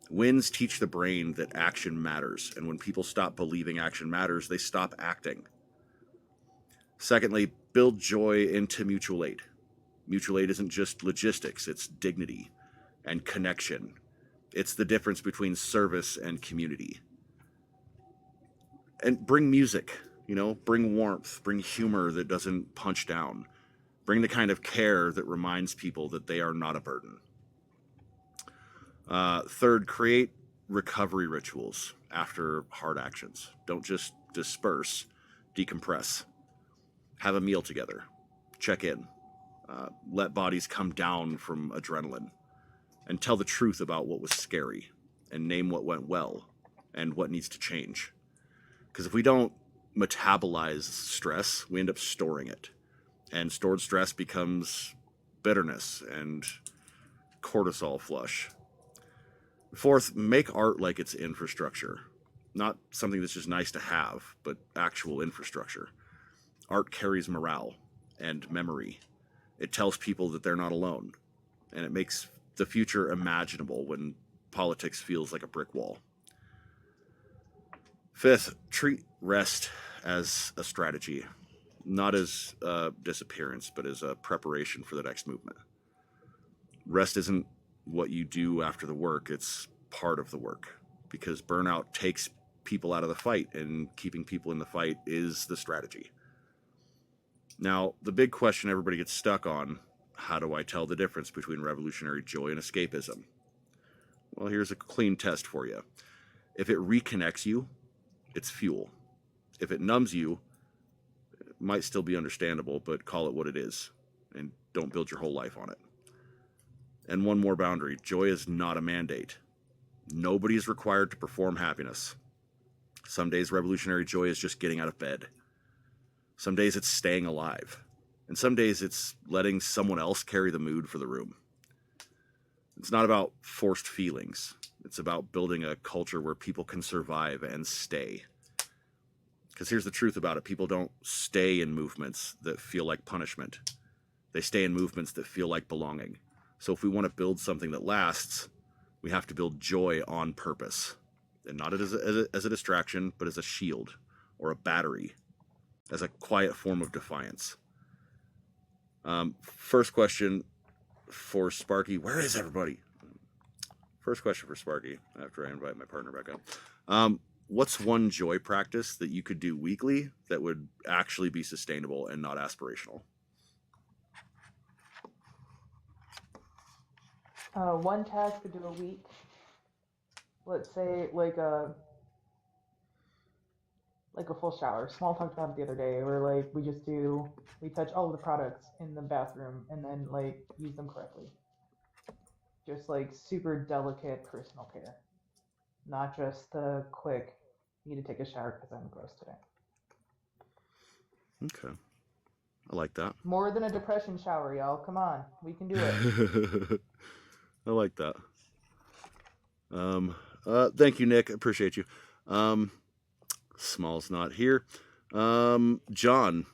Wins teach the brain that action matters, and when people stop believing action matters, they stop acting. Secondly, build joy into mutual aid. Mutual aid isn't just logistics, it's dignity and connection. It's the difference between service and community. And bring music, bring warmth, bring humor that doesn't punch down. Bring the kind of care that reminds people that they are not a burden. Third, create recovery rituals after hard actions. Don't just disperse, decompress. Have a meal together. Check in. Let bodies come down from adrenaline. And tell the truth about what was scary. And name what went well and what needs to change. Because if we don't metabolize stress, we end up storing it. And stored stress becomes bitterness and cortisol flush. Fourth, make art like it's infrastructure. Not something that's just nice to have, but actual infrastructure. Art carries morale and memory. It tells people that they're not alone. And it makes the future imaginable when politics feels like a brick wall. Fifth, treat rest as a strategy. Not as disappearance, but as a preparation for the next movement. Rest isn't what you do after the work, it's part of the work. Because burnout takes people out of the fight, and keeping people in the fight is the strategy. Now, the big question everybody gets stuck on, how do I tell the difference between revolutionary joy and escapism? Well, here's a clean test for you. If it reconnects you, it's fuel. If it numbs you, it might still be understandable, but call it what it is, and don't build your whole life on it. And one more boundary, joy is not a mandate. Nobody is required to perform happiness. Some days revolutionary joy is just getting out of bed. Some days it's staying alive. And some days it's letting someone else carry the mood for the room. It's not about forced feelings. It's about building a culture where people can survive and stay. Because here's the truth about it. People don't stay in movements that feel like punishment. They stay in movements that feel like belonging. So if we want to build something that lasts, we have to build joy on purpose. And not as a distraction, but as a shield or a battery, as a quiet form of defiance. First question for Sparky. Where is everybody? First question for Sparky, after I invite my partner back up. What's one joy practice that you could do weekly that would actually be sustainable and not aspirational? One task to do a week. Let's say like a full shower. Small talked about it the other day, where like we touch all of the products in the bathroom and then like use them correctly. Just like super delicate personal care, not just the quick. Need to take a shower because I'm gross today. Okay, I like that. More than a depression shower, y'all. Come on, we can do it. I like that. Thank you, Nick. I appreciate you. Small's not here. John,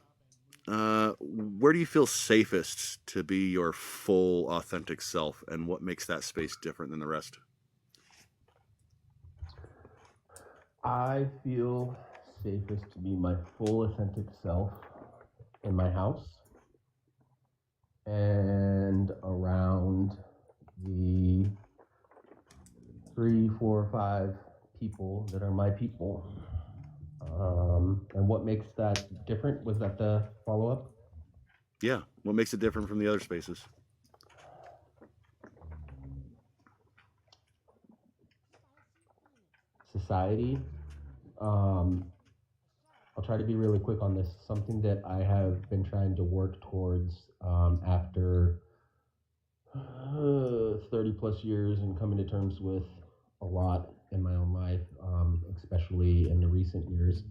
where do you feel safest to be your full, authentic self, and what makes that space different than the rest? I feel safest to be my full authentic self in my house and around the 3, 4, 5 people that are my people. And what makes that different? Was that the follow-up? Yeah. What makes it different from the other spaces? Society. I'll try to be really quick on this. Something that I have been trying to work towards after 30 plus years and coming to terms with a lot in my own life, especially in the recent years.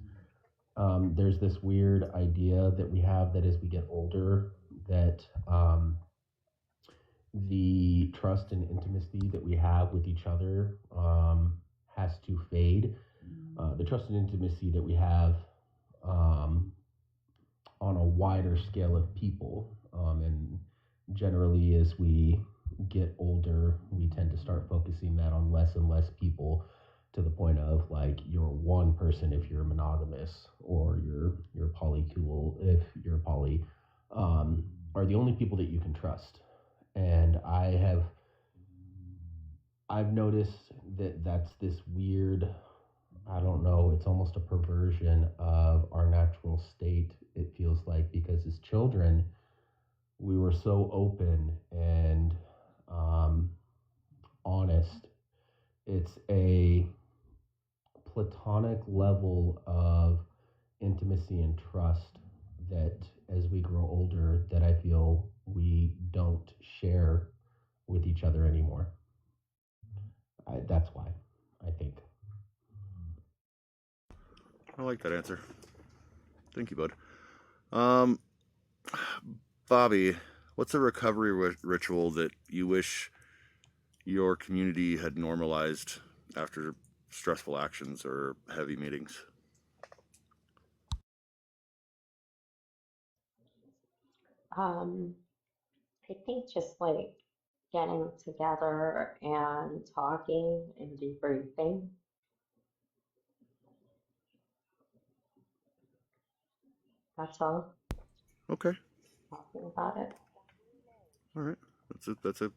There's this weird idea that we have that as we get older, that the trust and intimacy that we have with each other has to fade. The trust and intimacy that we have on a wider scale of people, and generally as we get older, we tend to start focusing that on less and less people, to the point of like you're one person if you're monogamous, or you're polycool if you're poly, are the only people that you can trust. And I've noticed that that's this weird, I don't know, it's almost a perversion of our natural state, it feels like, because as children, we were so open and honest. It's a platonic level of intimacy and trust that as we grow older, that I feel we don't share with each other anymore. That's why, I think. I like that answer. Thank you, bud. Bobby, what's a recovery ritual that you wish your community had normalized after stressful actions or heavy meetings? I think just like getting together and talking and debriefing. That's all. Okay. Talking about it. All right.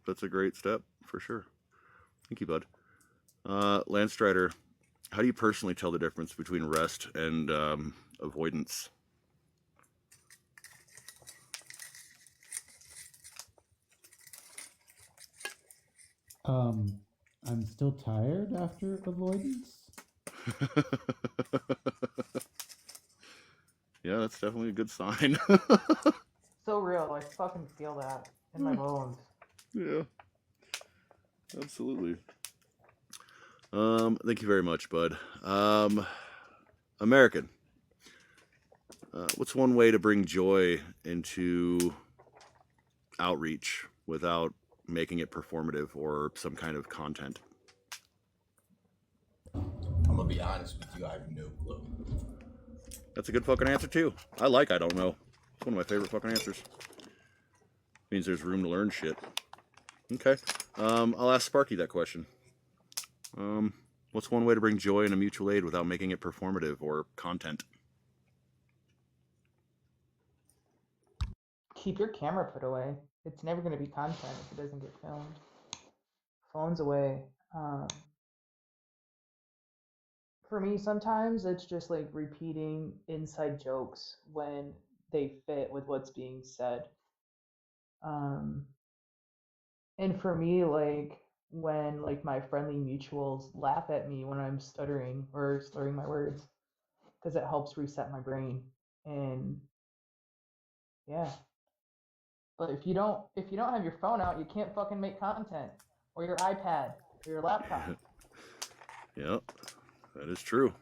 That's a great step for sure. Thank you, bud. Lance Strider, how do you personally tell the difference between rest and avoidance? I'm still tired after avoidance. Yeah, that's definitely a good sign. So real. I fucking feel that in my bones. Yeah, absolutely. Thank you very much, bud. American, what's one way to bring joy into outreach without making it performative or some kind of content? I'm gonna be honest with you, I have no clue. That's a good fucking answer too. I don't know. It's one of my favorite fucking answers. Means there's room to learn shit. Okay. I'll ask Sparky that question. What's one way to bring joy in a mutual aid without making it performative or content? Keep your camera put away. It's never going to be content if it doesn't get filmed. Phones away. For me, sometimes it's just like repeating inside jokes when they fit with what's being said. And for me, like when like my friendly mutuals laugh at me when I'm stuttering or slurring my words, because it helps reset my brain. And yeah, but if you don't have your phone out, you can't fucking make content, or your iPad or your laptop. Yep, that is true.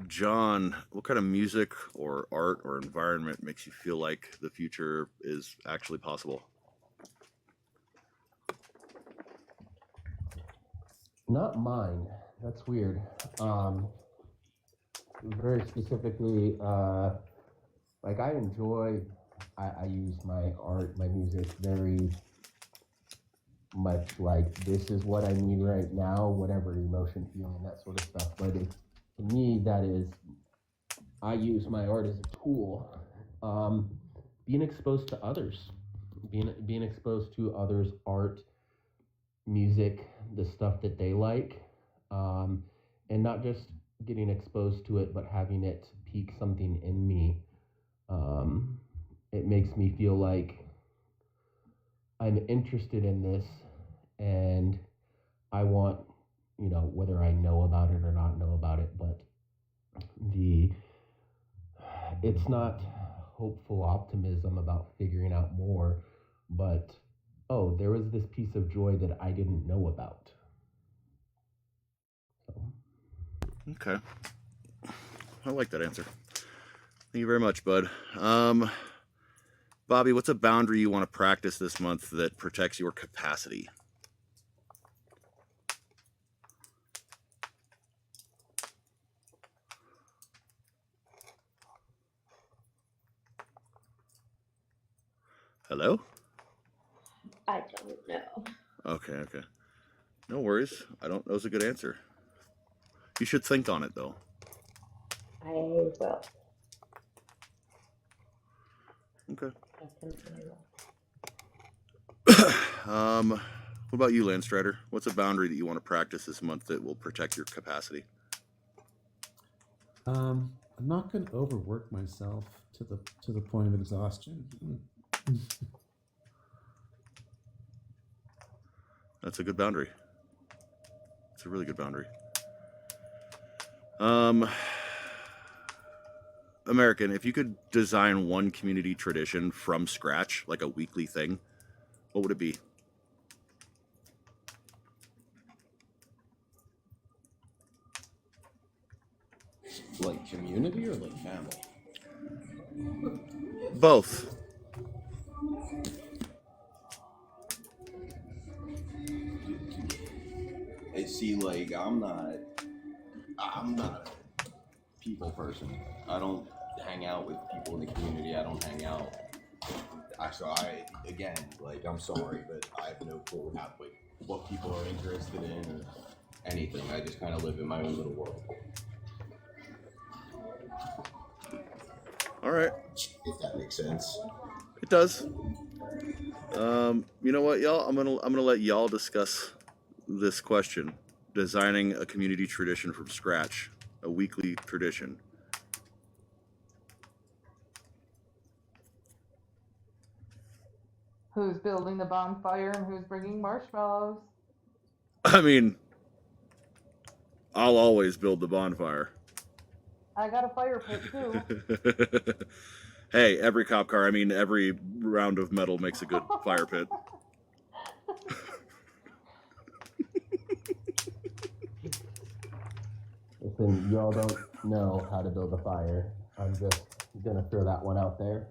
John, what kind of music or art or environment makes you feel like the future is actually possible? Not mine. That's weird. very specifically, like I enjoy, I use my art, my music very much like this is what I need right now, whatever emotion, feeling, that sort of stuff. But to me, that is, I use my art as a tool. Being exposed to others, being exposed to others' art, music, the stuff that they like, and not just getting exposed to it, but having it pique something in me. It makes me feel like I'm interested in this, and I want, whether I know about it or not know about it, but it's not hopeful optimism about figuring out more, but oh, there was this piece of joy that I didn't know about. So. Okay. I like that answer. Thank you very much, bud. Bobby, what's a boundary you want to practice this month that protects your capacity? Hello? I don't know. Okay. No worries. I don't know is a good answer. You should think on it, though. I will. Okay. Definitely will. What about you, Landstrider? What's a boundary that you want to practice this month that will protect your capacity? I'm not going to overwork myself to the point of exhaustion. That's a good boundary. It's a really good boundary. American, if you could design one community tradition from scratch, like a weekly thing, what would it be? Like community or like family? Both. I see, like, I'm not a people person. I don't hang out with people in the community. I don't hang out. Again, like, I'm sorry, but I have no clue about, like, what people are interested in or anything. I just kind of live in my own little world. All right. If that makes sense. It does. You know what, y'all? I'm gonna let y'all discuss this question. Designing a community tradition from scratch, a weekly tradition. Who's building the bonfire and who's bringing marshmallows? I mean, I'll always build the bonfire. I got a fire pit too. Hey, every cop car, every round of metal makes a good fire pit. Listen, y'all don't know how to build a fire. I'm just gonna throw that one out there.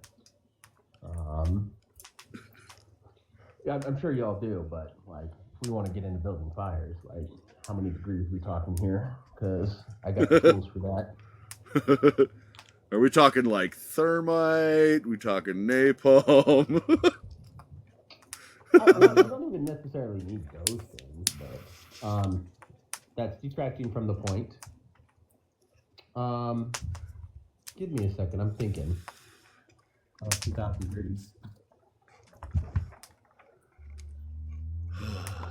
Yeah, I'm sure y'all do, but like, if we want to get into building fires, like, how many degrees are we talking here? Because I got the tools for that. Are we talking like thermite? We talking napalm? I don't even necessarily need those things, but that's detracting from the point. Give me a second. I'm thinking. Oh, 2,000 degrees.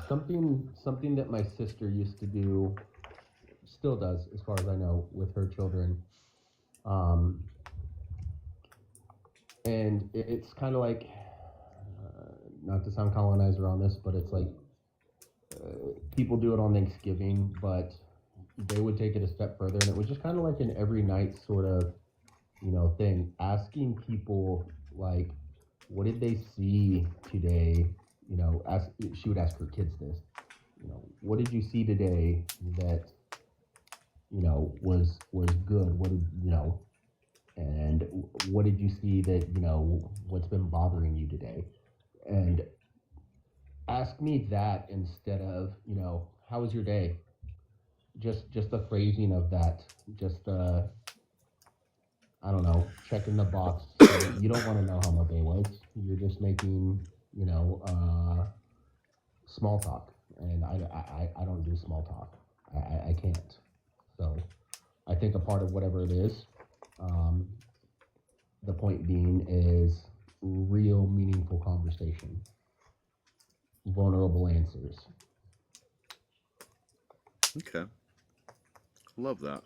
Something that my sister used to do, still does, as far as I know, with her children. And it's kind of like, not to sound colonizer on this, but it's like people do it on Thanksgiving, but they would take it a step further, and it was just kind of like an every night sort of, thing. Asking people, like, what did they see today? She would ask her kids this. What did you see today that was good? What did and what did you see that what's been bothering you today? And ask me that instead of how was your day? Just the phrasing of that, just I don't know, checking the box. You don't want to know how my day was. You're just making, small talk, and I don't do small talk. I can't. So I think a part of whatever it is, the point being is real meaningful conversation, vulnerable answers. Okay. Love that.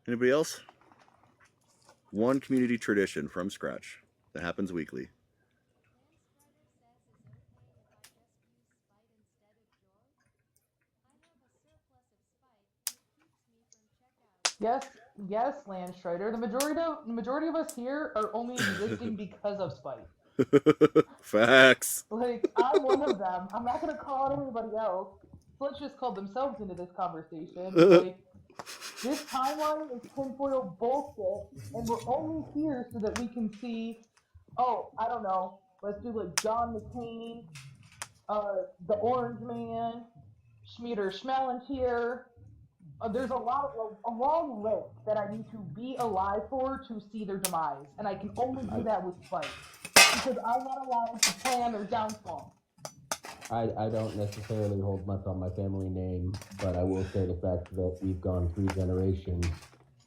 Anybody else? One community tradition from scratch that happens weekly. Yes, Landstrider. The majority of us here are only existing because of spite. Facts. Like, I'm one of them. I'm not gonna call out anybody else. So let's just call themselves into this conversation. Like, this timeline is tinfoil bullshit, and we're only here so that we can see, oh, I don't know, let's do like John McCain, the Orange Man, Schmieder Schmellentier. There's a long list that I need to be alive for to see their demise, and I can only do that with spite, because I'm not allowed to plan their downfall. I don't necessarily hold much on my family name, but I will say the fact that we've gone 3 generations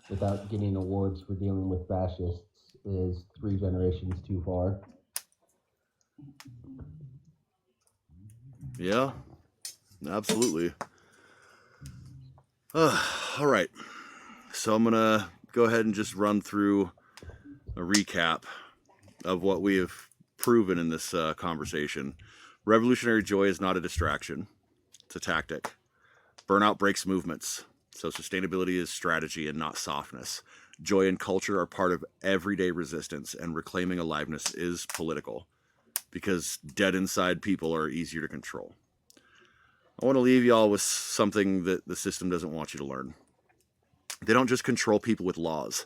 without getting awards for dealing with fascists is 3 generations too far. Yeah, absolutely. All right. So I'm going to go ahead and just run through a recap of what we have proven in this conversation. Revolutionary joy is not a distraction. It's a tactic. Burnout breaks movements. So sustainability is strategy and not softness. Joy and culture are part of everyday resistance, and reclaiming aliveness is political, because dead inside people are easier to control. I want to leave y'all with something that the system doesn't want you to learn. They don't just control people with laws.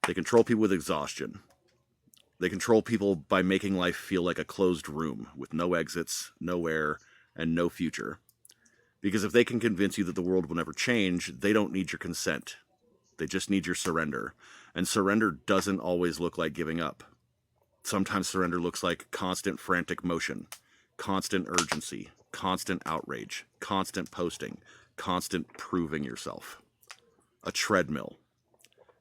They control people with exhaustion. They control people by making life feel like a closed room with no exits, no air, and no future. Because if they can convince you that the world will never change, they don't need your consent. They just need your surrender. And surrender doesn't always look like giving up. Sometimes surrender looks like constant frantic motion, constant urgency, constant outrage, constant posting, constant proving yourself. A treadmill.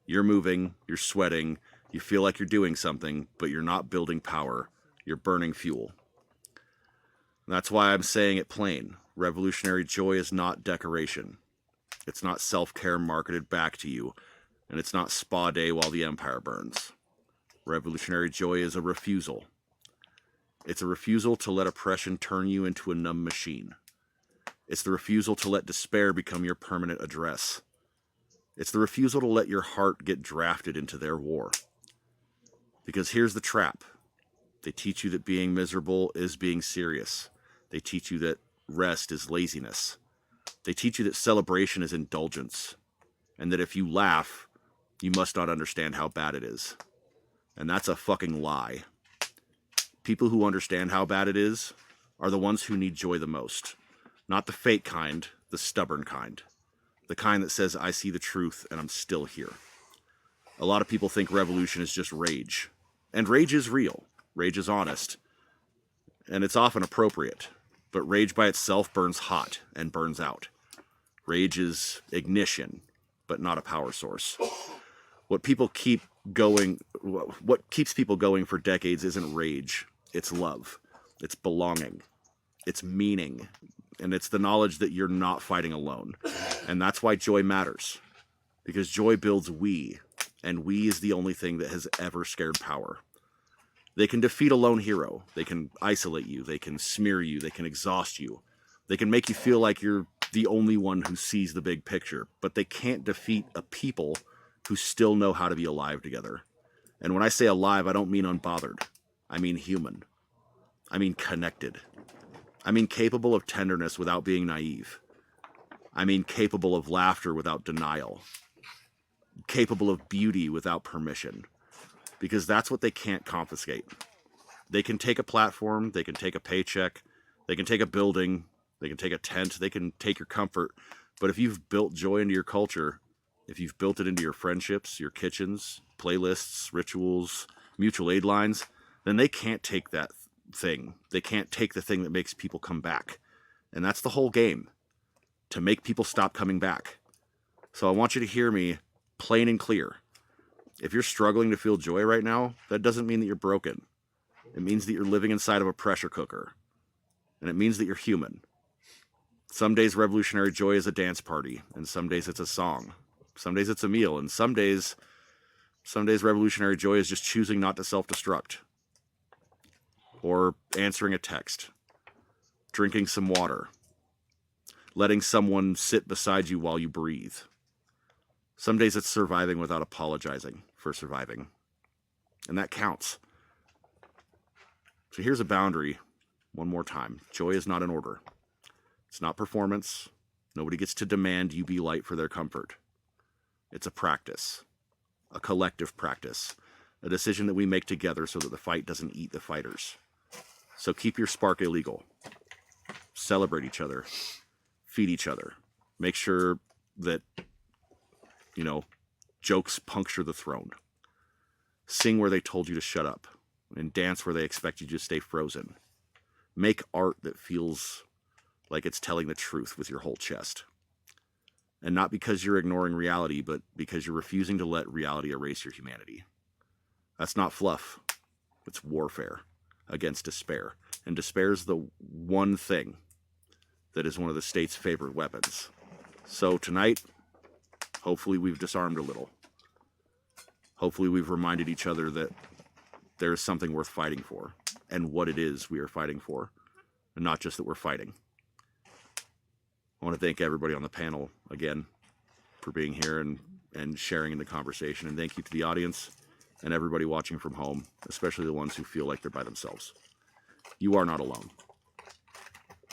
You're moving, you're sweating, you feel like you're doing something, but you're not building power. You're burning fuel. And that's why I'm saying it plain. Revolutionary joy is not decoration. It's not self-care marketed back to you, and it's not spa day while the empire burns. Revolutionary joy is a refusal. It's a refusal to let oppression turn you into a numb machine. It's the refusal to let despair become your permanent address. It's the refusal to let your heart get drafted into their war. Because here's the trap. They teach you that being miserable is being serious. They teach you that rest is laziness. They teach you that celebration is indulgence. And that if you laugh, you must not understand how bad it is. And that's a fucking lie. People who understand how bad it is are the ones who need joy the most. Not the fake kind, the stubborn kind. The kind that says, I see the truth and I'm still here. A lot of people think revolution is just rage. And rage is real. Rage is honest. And it's often appropriate. But rage by itself burns hot and burns out. Rage is ignition, but not a power source. What keeps people going for decades isn't rage. It's love. It's belonging. It's meaning. And it's the knowledge that you're not fighting alone. And that's why joy matters. Because joy builds we. And we is the only thing that has ever scared power. They can defeat a lone hero. They can isolate you. They can smear you. They can exhaust you. They can make you feel like you're the only one who sees the big picture. But they can't defeat a people who still know how to be alive together. And when I say alive, I don't mean unbothered. I mean human. I mean connected. I mean capable of tenderness without being naive. I mean capable of laughter without denial. Capable of beauty without permission. Because that's what they can't confiscate. They can take a platform, they can take a paycheck, they can take a building, they can take a tent, they can take your comfort. But if you've built joy into your culture, if you've built it into your friendships, your kitchens, playlists, rituals, mutual aid lines, then they can't take that thing. They can't take the thing that makes people come back. And that's the whole game, to make people stop coming back. So I want you to hear me plain and clear. If you're struggling to feel joy right now, that doesn't mean that you're broken. It means that you're living inside of a pressure cooker. And it means that you're human. Some days revolutionary joy is a dance party, and some days it's a song. Some days it's a meal, and some days revolutionary joy is just choosing not to self-destruct. Or answering a text. Drinking some water. Letting someone sit beside you while you breathe. Some days it's surviving without apologizing for surviving. And that counts. So here's a boundary one more time. Joy is not an order. It's not performance. Nobody gets to demand you be light for their comfort. It's a practice. A collective practice. A decision that we make together so that the fight doesn't eat the fighters. So keep your spark illegal. Celebrate each other. Feed each other. Make sure that, jokes puncture the throne. Sing where they told you to shut up. And dance where they expect you to stay frozen. Make art that feels like it's telling the truth with your whole chest. And not because you're ignoring reality, but because you're refusing to let reality erase your humanity. That's not fluff. It's warfare against despair. And despair is the one thing that is one of the state's favorite weapons. So tonight, hopefully we've disarmed a little. Hopefully we've reminded each other that there is something worth fighting for, and what it is we are fighting for, and not just that we're fighting. I want to thank everybody on the panel again for being here and sharing in the conversation, and thank you to the audience and everybody watching from home, especially the ones who feel like they're by themselves. You are not alone.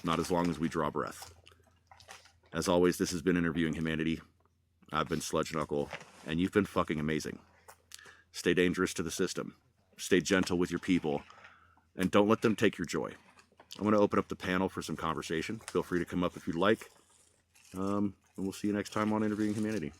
Not as long as we draw breath. As always, this has been Interviewing Humanity. I've been Sludge Knuckle, and you've been fucking amazing. Stay dangerous to the system. Stay gentle with your people, and don't let them take your joy. I'm going to open up the panel for some conversation. Feel free to come up if you'd like. And we'll see you next time on Interviewing Humanity.